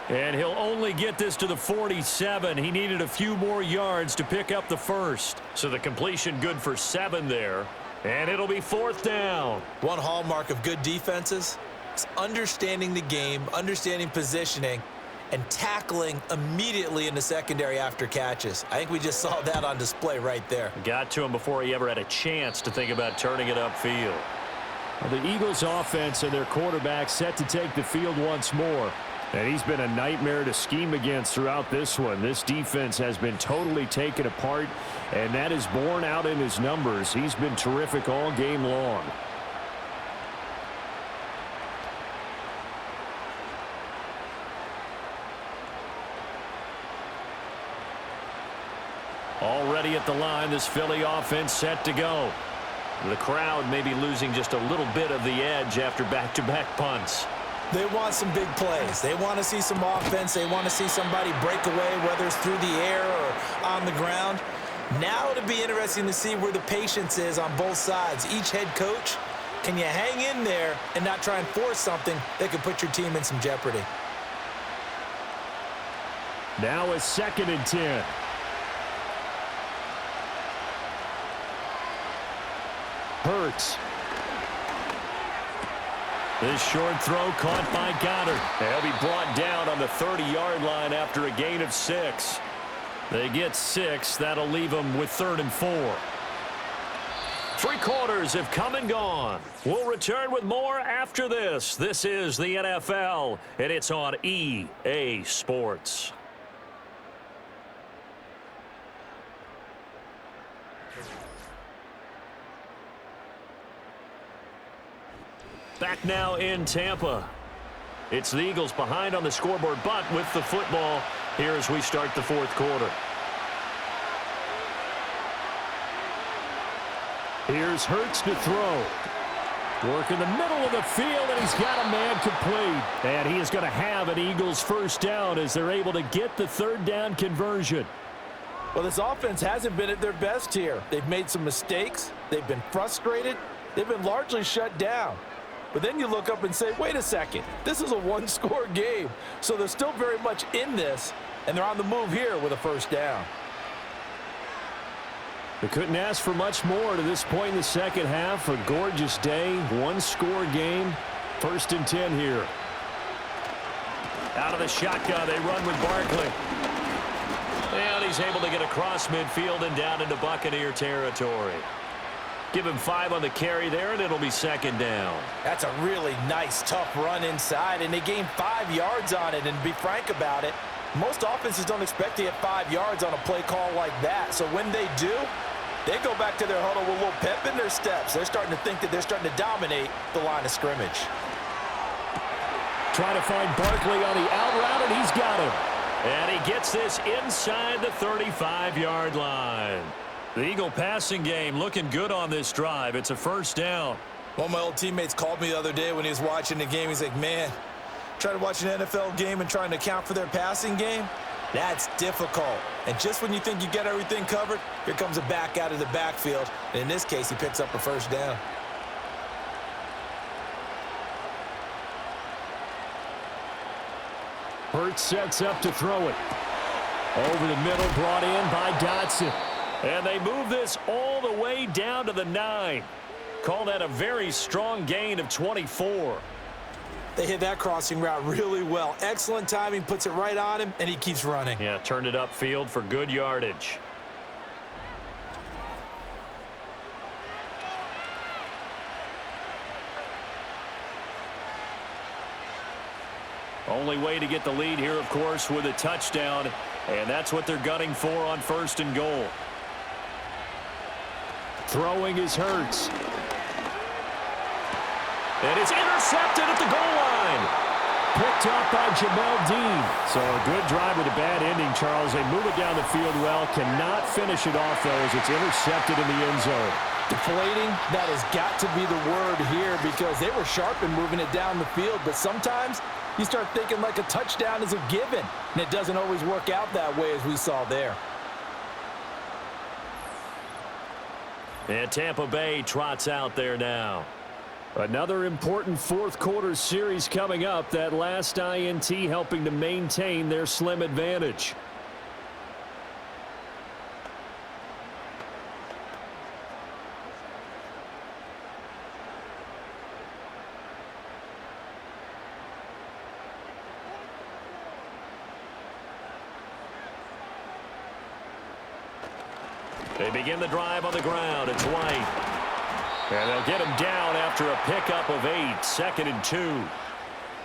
Speaker 2: And he'll only get this to the 47. He needed a few more yards to pick up the 1st. So the completion good for 7 there. And it'll be 4th down.
Speaker 3: One hallmark of good defenses is understanding the game, understanding positioning, and tackling immediately in the secondary after catches. I think we just saw that on display right there.
Speaker 2: Got to him before he ever had a chance to think about turning it upfield.
Speaker 4: The Eagles offense and their quarterback set to take the field once more. And he's been a nightmare to scheme against throughout this one. This defense has been totally taken apart, and that is borne out in his numbers. He's been terrific all game long.
Speaker 2: Already at the line, this Philly offense set to go. The crowd may be losing just a little bit of the edge after back-to-back punts.
Speaker 3: They want some big plays. They want to see some offense. They want to see somebody break away, whether it's through the air or on the ground. Now it'll be interesting to see where the patience is on both sides. Each head coach, can you hang in there and not try and force something that could put your team in some jeopardy?
Speaker 4: Now a 2nd and 10. Hurts.
Speaker 2: This short throw caught by Goddard. They'll be brought down on the 30-yard line after a gain of 6. They get 6. That'll leave them with 3rd and 4. 3 quarters have come and gone. We'll return with more after this. This is the NFL, and it's on EA Sports. Back now in Tampa. It's the Eagles behind on the scoreboard, but with the football here as we start the 4th quarter.
Speaker 4: Here's Hurts to throw. Work in the middle of the field, and he's got a man complete. And he is going to have an Eagles first down as they're able to get the third down conversion.
Speaker 3: Well, this offense hasn't been at their best here. They've made some mistakes. They've been frustrated. They've been largely shut down. But then you look up and say, wait a second, this is a one-score game. So they're still very much in this, and they're on the move here with a first down.
Speaker 4: They couldn't ask for much more to this point in the second half. A gorgeous day, one-score game. 1st and 10 here.
Speaker 2: Out of the shotgun, they run with Barkley. And he's able to get across midfield and down into Buccaneer territory. Give him 5 on the carry there, and it'll be 2nd down.
Speaker 3: That's a really nice, tough run inside, and they gained 5 yards on it. And to be frank about it, most offenses don't expect to get 5 yards on a play call like that. So when they do, they go back to their huddle with a little pep in their steps. They're starting to think that they're starting to dominate the line of scrimmage.
Speaker 4: Trying to find Barkley on the out route, and he's got him.
Speaker 2: And he gets this inside the 35-yard line. The Eagle passing game looking good on this drive. It's a first down.
Speaker 3: One of my old teammates called me the other day when he was watching the game. He's like, man, trying to watch an NFL game and trying to account for their passing game, that's difficult. And just when you think you get everything covered, here comes a back out of the backfield. And in this case, he picks up a first down.
Speaker 4: Hurts sets up to throw it. Over the middle, brought in by Dotson.
Speaker 2: And they move this all the way down to the 9. Call that a very strong gain of 24.
Speaker 3: They hit that crossing route really well. Excellent timing, puts it right on him, and he keeps running.
Speaker 2: Yeah, turned it upfield for good yardage. Only way to get the lead here, of course, with a touchdown, and that's what they're gunning for on 1st and goal.
Speaker 4: Throwing is Hurts.
Speaker 2: And it's intercepted at the goal line.
Speaker 4: Picked up by Jamel Dean. So a good drive with a bad ending, Charles. They move it down the field well. Cannot finish it off, though, as it's intercepted in the end zone.
Speaker 3: Deflating, that has got to be the word here because they were sharp in moving it down the field. But sometimes you start thinking like a touchdown is a given, and it doesn't always work out that way as we saw there.
Speaker 2: And Tampa Bay trots out there now.
Speaker 4: Another important fourth-quarter series coming up. That last INT helping to maintain their slim advantage.
Speaker 2: They begin the drive on the ground. It's White. And they'll get him down after a pickup of 8. 2nd and 2.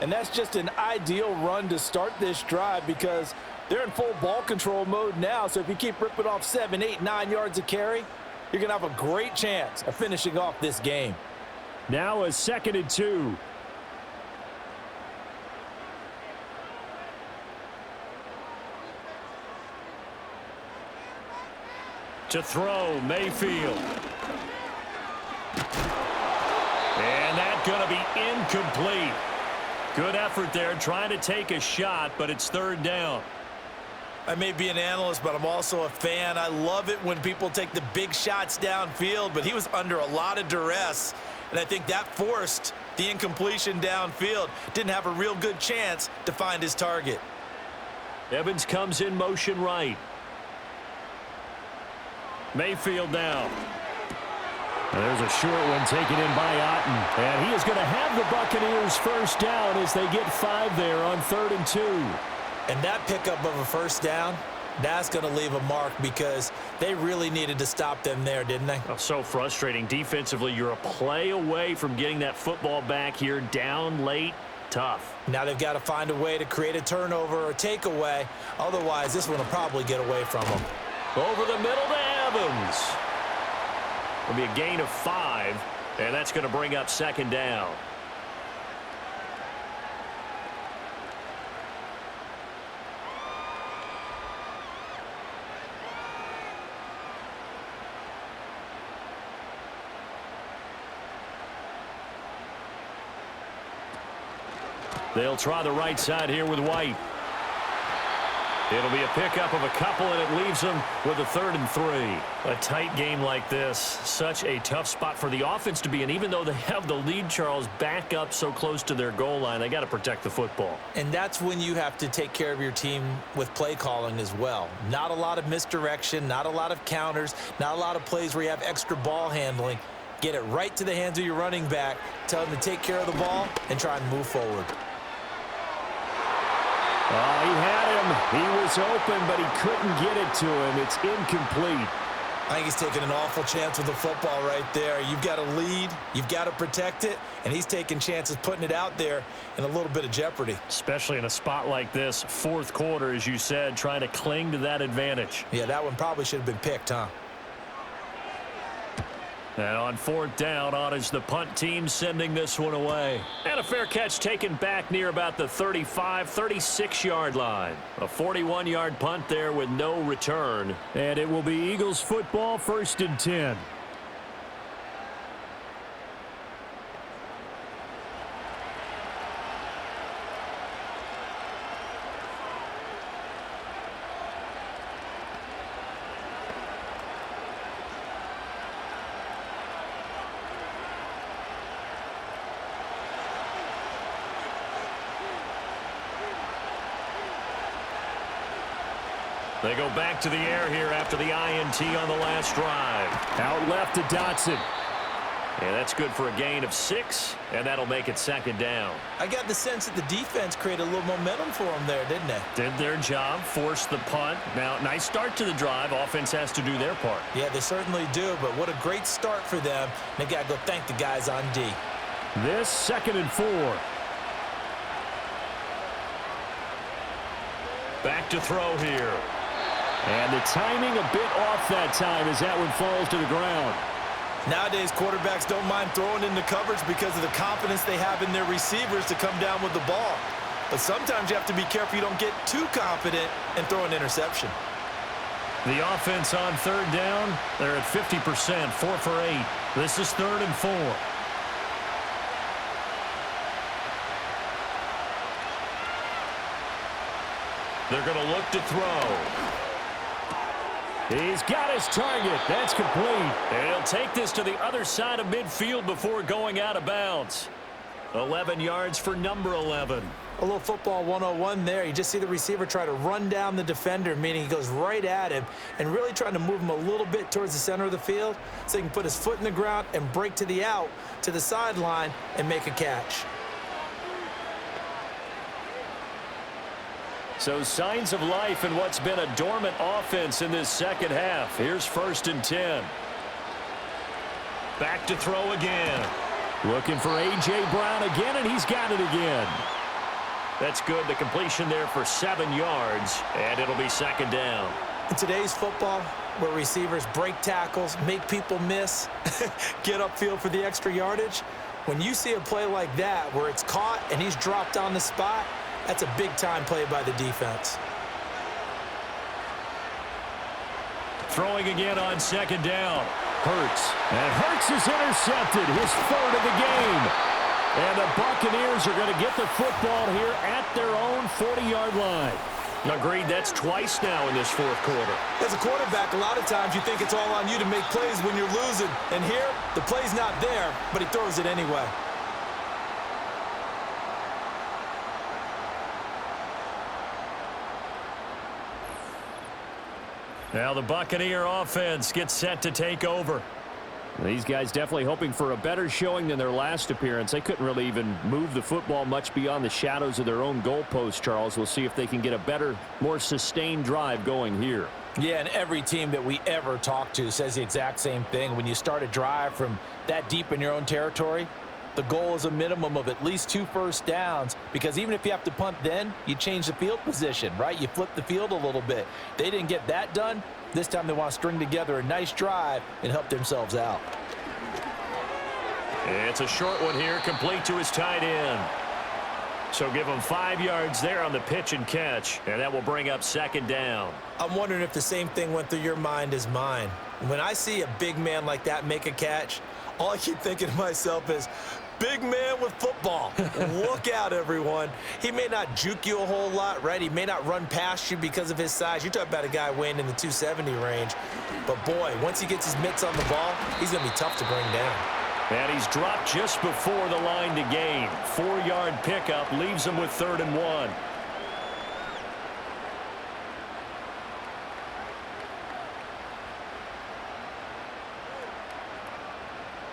Speaker 3: And that's just an ideal run to start this drive because they're in full ball control mode now. So if you keep ripping off 7, 8, 9 yards of carry, you're going to have a great chance of finishing off this game.
Speaker 4: Now a 2nd and 2.
Speaker 2: To throw, Mayfield. And that's going to be incomplete. Good effort there trying to take a shot, but it's 3rd down.
Speaker 3: I may be an analyst, but I'm also a fan. I love it when people take the big shots downfield, but he was under a lot of duress, and I think that forced the incompletion downfield. Didn't have a real good chance to find his target.
Speaker 2: Evans comes in motion right. Mayfield now.
Speaker 4: There's a short one taken in by Otten. And he is going to have the Buccaneers first down as they get 5 there on 3rd and 2.
Speaker 3: And that pickup of a first down, that's going to leave a mark because they really needed to stop them there, didn't they?
Speaker 2: Oh, so frustrating. Defensively, you're a play away from getting that football back here down late. Tough.
Speaker 3: Now they've got to find a way to create a turnover or takeaway. Otherwise, this one will probably get away from them.
Speaker 2: Over the middle to Evans. It'll be a gain of 5, and that's going to bring up 2nd down. They'll try the right side here with White. It'll be a pickup of a couple, and it leaves them with a 3rd and 3. A tight game like this, such a tough spot for the offense to be in. Even though they have the lead, Charles, back up so close to their goal line, they got to protect the football.
Speaker 3: And that's when you have to take care of your team with play calling as well. Not a lot of misdirection, not a lot of counters, not a lot of plays where you have extra ball handling. Get it right to the hands of your running back, tell him to take care of the ball, and try and move forward.
Speaker 4: Oh, he had him. He was open, but he couldn't get it to him. It's incomplete.
Speaker 3: I think he's taking an awful chance with the football right there. You've got to lead, you've got to protect it, and he's taking chances putting it out there in a little bit of jeopardy.
Speaker 2: Especially in a spot like this, 4th quarter, as you said, trying to cling to that advantage.
Speaker 3: Yeah, that one probably should have been picked, huh?
Speaker 2: And on 4th down, on is the punt team sending this one away. And a fair catch taken back near about the 35, 36-yard line. A 41-yard punt there with no return.
Speaker 4: And it will be Eagles football, 1st and 10.
Speaker 2: They go back to the air here after the INT on the last drive.
Speaker 4: Out left to Dotson.
Speaker 2: And that's good for a gain of 6, and that'll make it 2nd down.
Speaker 3: I got the sense that the defense created a little momentum for them there, didn't they?
Speaker 2: Did their job, forced the punt. Now, nice start to the drive. Offense has to do their part.
Speaker 3: Yeah, they certainly do, but what a great start for them. They got to go thank the guys on D.
Speaker 4: This 2nd and 4.
Speaker 2: Back to throw here.
Speaker 4: And the timing a bit off that time as that one falls to the ground.
Speaker 3: Nowadays, quarterbacks don't mind throwing into coverage because of the confidence they have in their receivers to come down with the ball. But sometimes you have to be careful you don't get too confident and throw an interception.
Speaker 2: The offense on 3rd down, they're at 50%, 4 for 8. This is 3rd and 4. They're going to look to throw.
Speaker 4: He's got his target. That's complete.
Speaker 2: And he'll take this to the other side of midfield before going out of bounds. 11 yards for number 11.
Speaker 3: A little football 101 there. You just see the receiver try to run down the defender, meaning he goes right at him and really trying to move him a little bit towards the center of the field so he can put his foot in the ground and break to the out, to the sideline, and make a catch.
Speaker 2: So signs of life in what's been a dormant offense in this 2nd half. Here's 1st and 10. Back to throw again.
Speaker 4: Looking for A.J. Brown again, and he's got it again.
Speaker 2: That's good. The completion there for 7 yards, and it'll be 2nd down.
Speaker 3: In today's football, where receivers break tackles, make people miss, get upfield for the extra yardage, when you see a play like that where it's caught and he's dropped on the spot, that's a big-time play by the defense.
Speaker 2: Throwing again on 2nd down.
Speaker 4: Hurts. And Hurts is intercepted, his 3rd of the game. And the Buccaneers are going to get the football here at their own 40-yard line.
Speaker 2: Agreed, that's twice now in this 4th quarter.
Speaker 3: As a quarterback, a lot of times you think it's all on you to make plays when you're losing. And here, the play's not there, but he throws it anyway.
Speaker 2: Now the Buccaneer offense gets set to take over.
Speaker 4: These guys definitely hoping for a better showing than their last appearance. They couldn't really even move the football much beyond the shadows of their own goalpost, Charles. We'll see if they can get a better, more sustained drive going here.
Speaker 3: Yeah, and every team that we ever talk to says the exact same thing. When you start a drive from that deep in your own territory, the goal is a minimum of at least 2 first downs, because even if you have to punt then, you change the field position, right? You flip the field a little bit. They didn't get that done. This time they want to string together a nice drive and help themselves out.
Speaker 2: It's a short one here, complete to his tight end. So give him 5 yards there on the pitch and catch, and that will bring up 2nd down.
Speaker 3: I'm wondering if the same thing went through your mind as mine. When I see a big man like that make a catch, all I keep thinking to myself is, big man with football. Look out, everyone. He may not juke you a whole lot, right? He may not run past you because of his size. You're talking about a guy weighing in the 270 range. But, boy, once he gets his mitts on the ball, he's going to be tough to bring down.
Speaker 4: And he's dropped just before the line to gain. 4-yard pickup leaves him with 3rd and 1.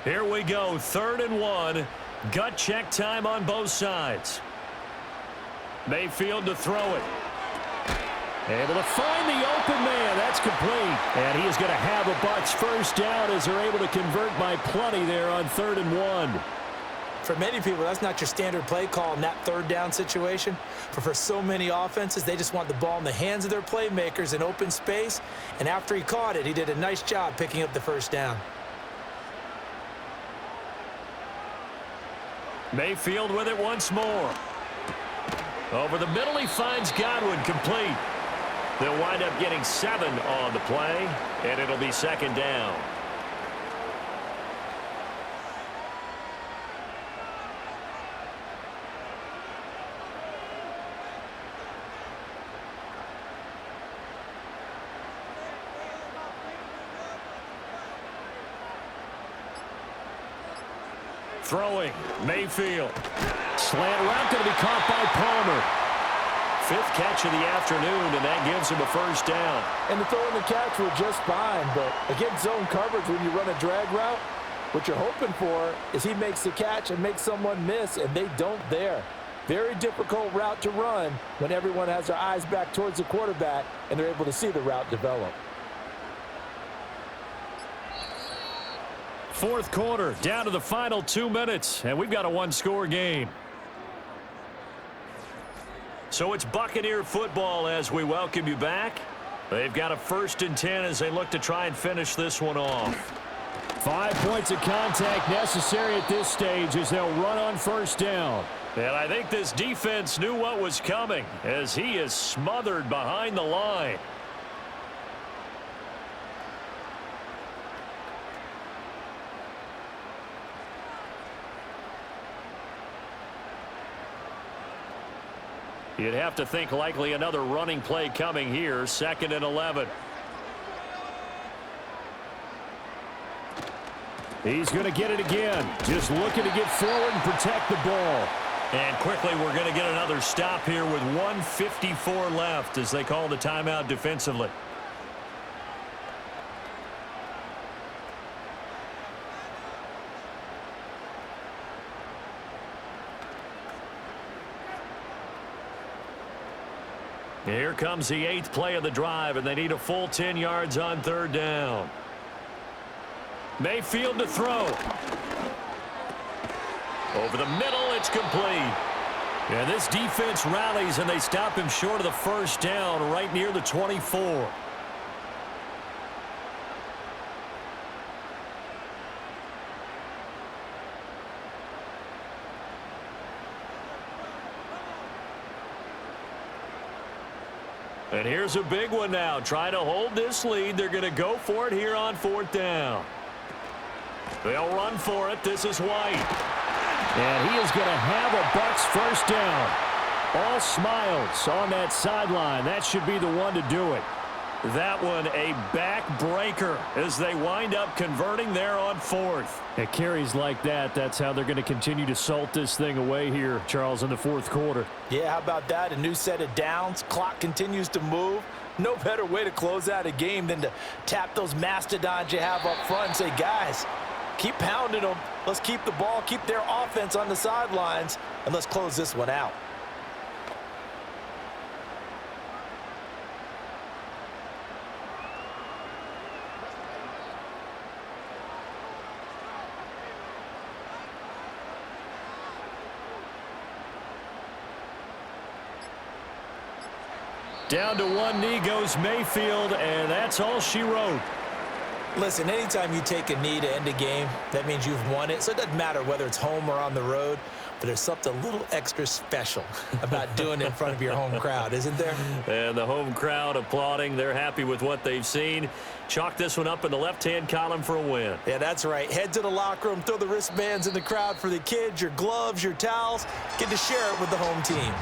Speaker 4: Here we go, 3rd and 1. Gut check time on both sides. Mayfield to throw it. Able to find the open man. That's complete. And he is going to have a Bucs first down as they're able to convert by plenty there on 3rd and 1.
Speaker 3: For many people, that's not your standard play call in that 3rd down situation. But for so many offenses, they just want the ball in the hands of their playmakers in open space. And after he caught it, he did a nice job picking up the first down.
Speaker 4: Mayfield with it once more. Over the middle, he finds Godwin, complete. They'll wind up getting 7 on the play, and it'll be 2nd down. Throwing, Mayfield. Slant route going to be caught by Palmer. 5th catch of the afternoon, and that gives him a first down.
Speaker 3: And the throw and the catch were just fine, but against zone coverage when you run a drag route, what you're hoping for is he makes the catch and makes someone miss, and they don't there. Very difficult route to run when everyone has their eyes back towards the quarterback and they're able to see the route develop.
Speaker 4: 4th quarter, down to the final 2 minutes, and we've got a 1-score game. So it's Buccaneer football as we welcome you back. They've got a 1st and 10 as they look to try and finish this one off.
Speaker 2: 5 points of contact necessary at this stage as they'll run on first down.
Speaker 4: And I think this defense knew what was coming as he is smothered behind the line. You'd have to think likely another running play coming here. 2nd and 11.
Speaker 2: He's going to get it again. Just looking to get forward and protect the ball.
Speaker 4: And quickly we're going to get another stop here with 1:54 left as they call the timeout defensively. Here comes the 8th play of the drive, and they need a full 10 yards on 3rd down. Mayfield to throw. Over the middle, it's complete. And this defense rallies, and they stop him short of the first down right near the 24. And here's a big one now. Trying to hold this lead. They're going to go for it here on 4th down. They'll run for it. This is White.
Speaker 2: And he is going to have a Bucs first down. All smiles on that sideline. That should be the one to do it.
Speaker 4: That one a backbreaker as they wind up converting there on 4th.
Speaker 2: At carries like that, that's how they're going to continue to salt this thing away here, Charles, in the 4th quarter.
Speaker 3: Yeah, how about that? A new set of downs. Clock continues to move. No better way to close out a game than to tap those mastodons you have up front and say, guys, keep pounding them. Let's keep the ball, keep their offense on the sidelines, and let's close this one out.
Speaker 4: Down to one knee goes Mayfield, and that's all she wrote.
Speaker 3: Listen, anytime you take a knee to end a game, that means you've won it. So it doesn't matter whether it's home or on the road. but there's something a little extra special about doing it in front of your home crowd, isn't there?
Speaker 2: And the home crowd applauding. They're happy with what they've seen. Chalk this one up in the left-hand column for a win.
Speaker 3: Yeah, that's right. Head to the locker room, throw the wristbands in the crowd for the kids, your gloves, your towels. Get to share it with the home team.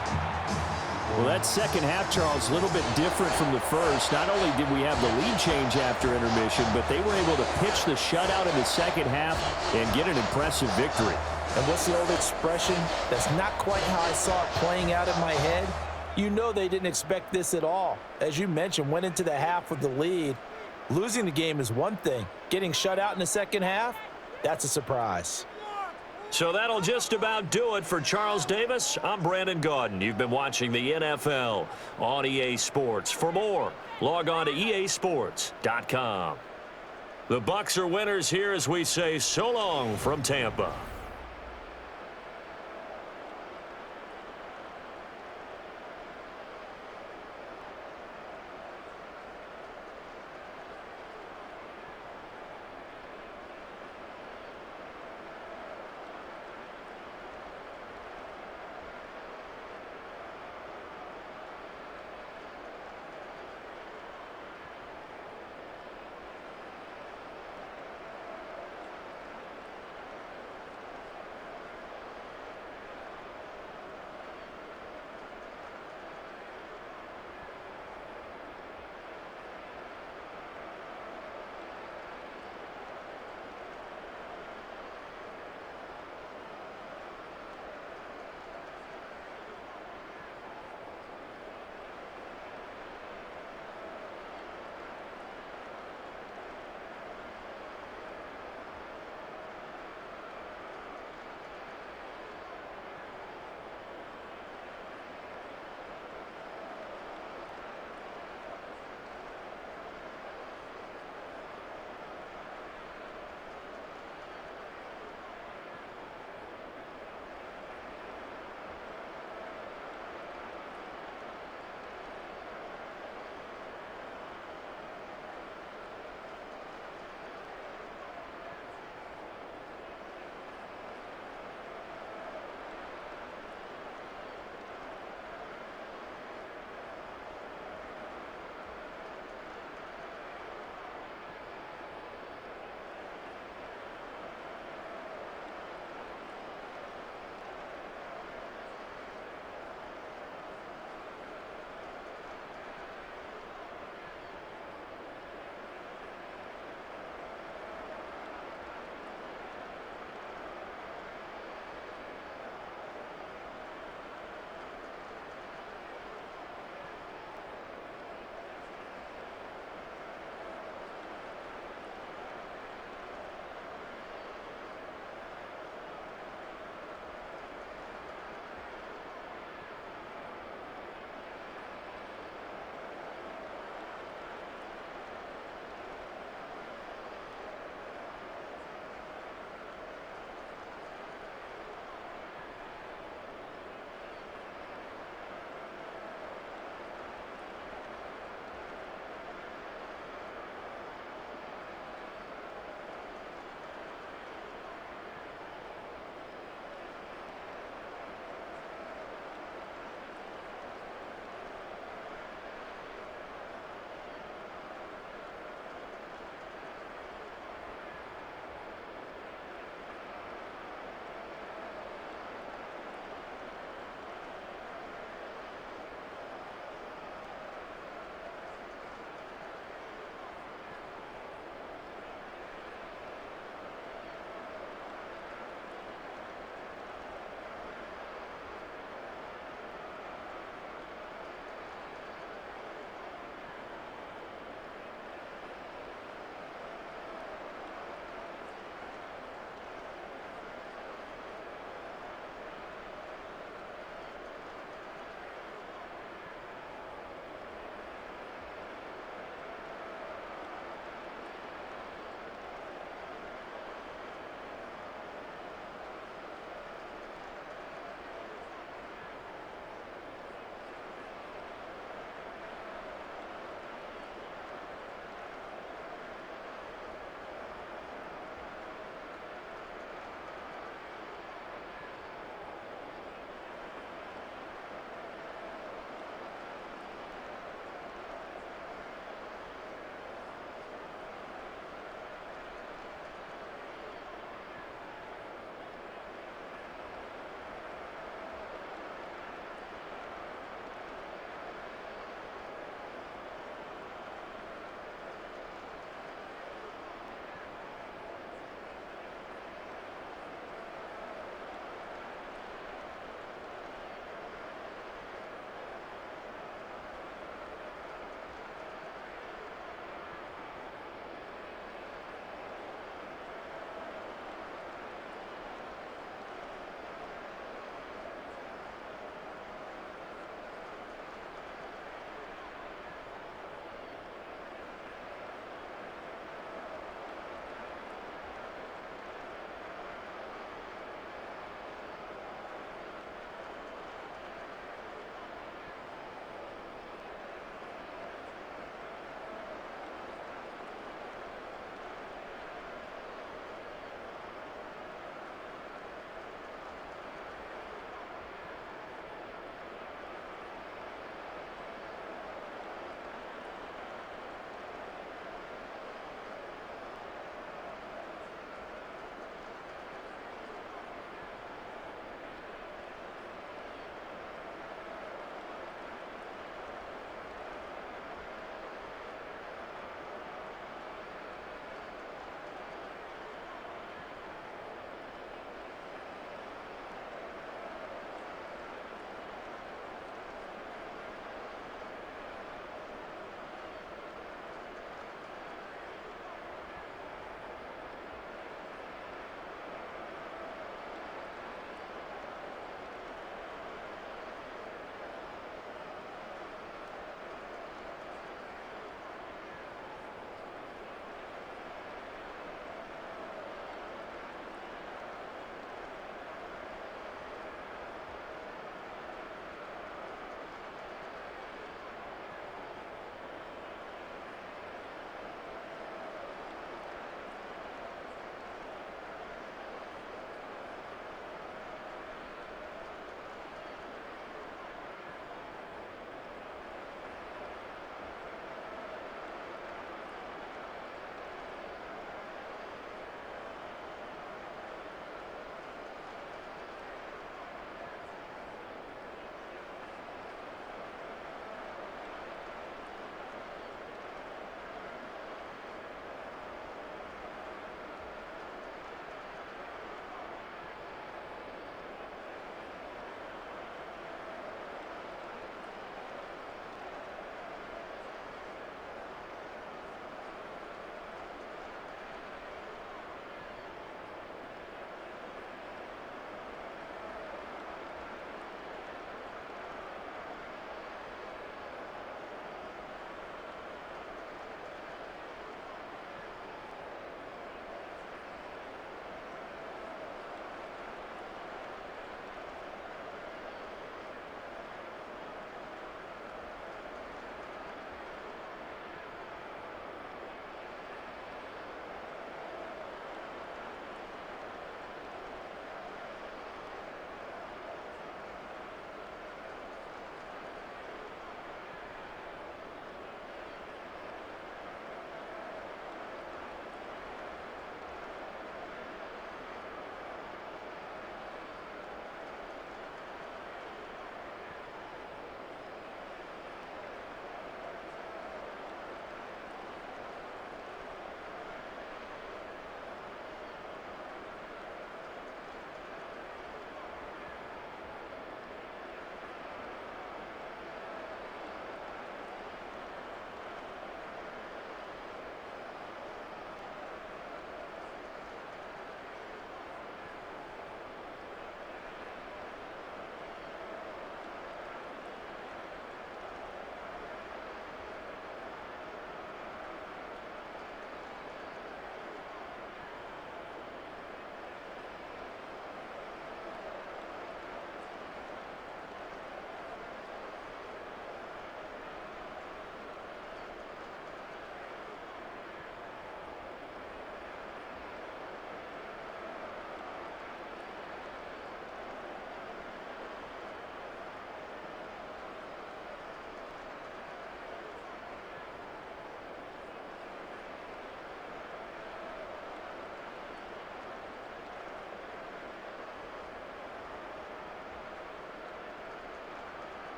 Speaker 4: Well, that second half, Charles, a little bit different from the first. Not only did we have the lead change after intermission, but they were able to pitch the shutout in the second half and get an impressive victory.
Speaker 3: And what's the old expression? That's not quite how I saw it playing out in my head. You know they didn't expect this at all. As you mentioned, went into the half with the lead. Losing the game is one thing. Getting shut out in the second half, that's a surprise.
Speaker 2: So that'll just about do it for Charles Davis. I'm Brandon Gaudin. You've been watching the NFL on EA Sports. For more, log on to easports.com. The Bucs are winners here as we say so long from Tampa.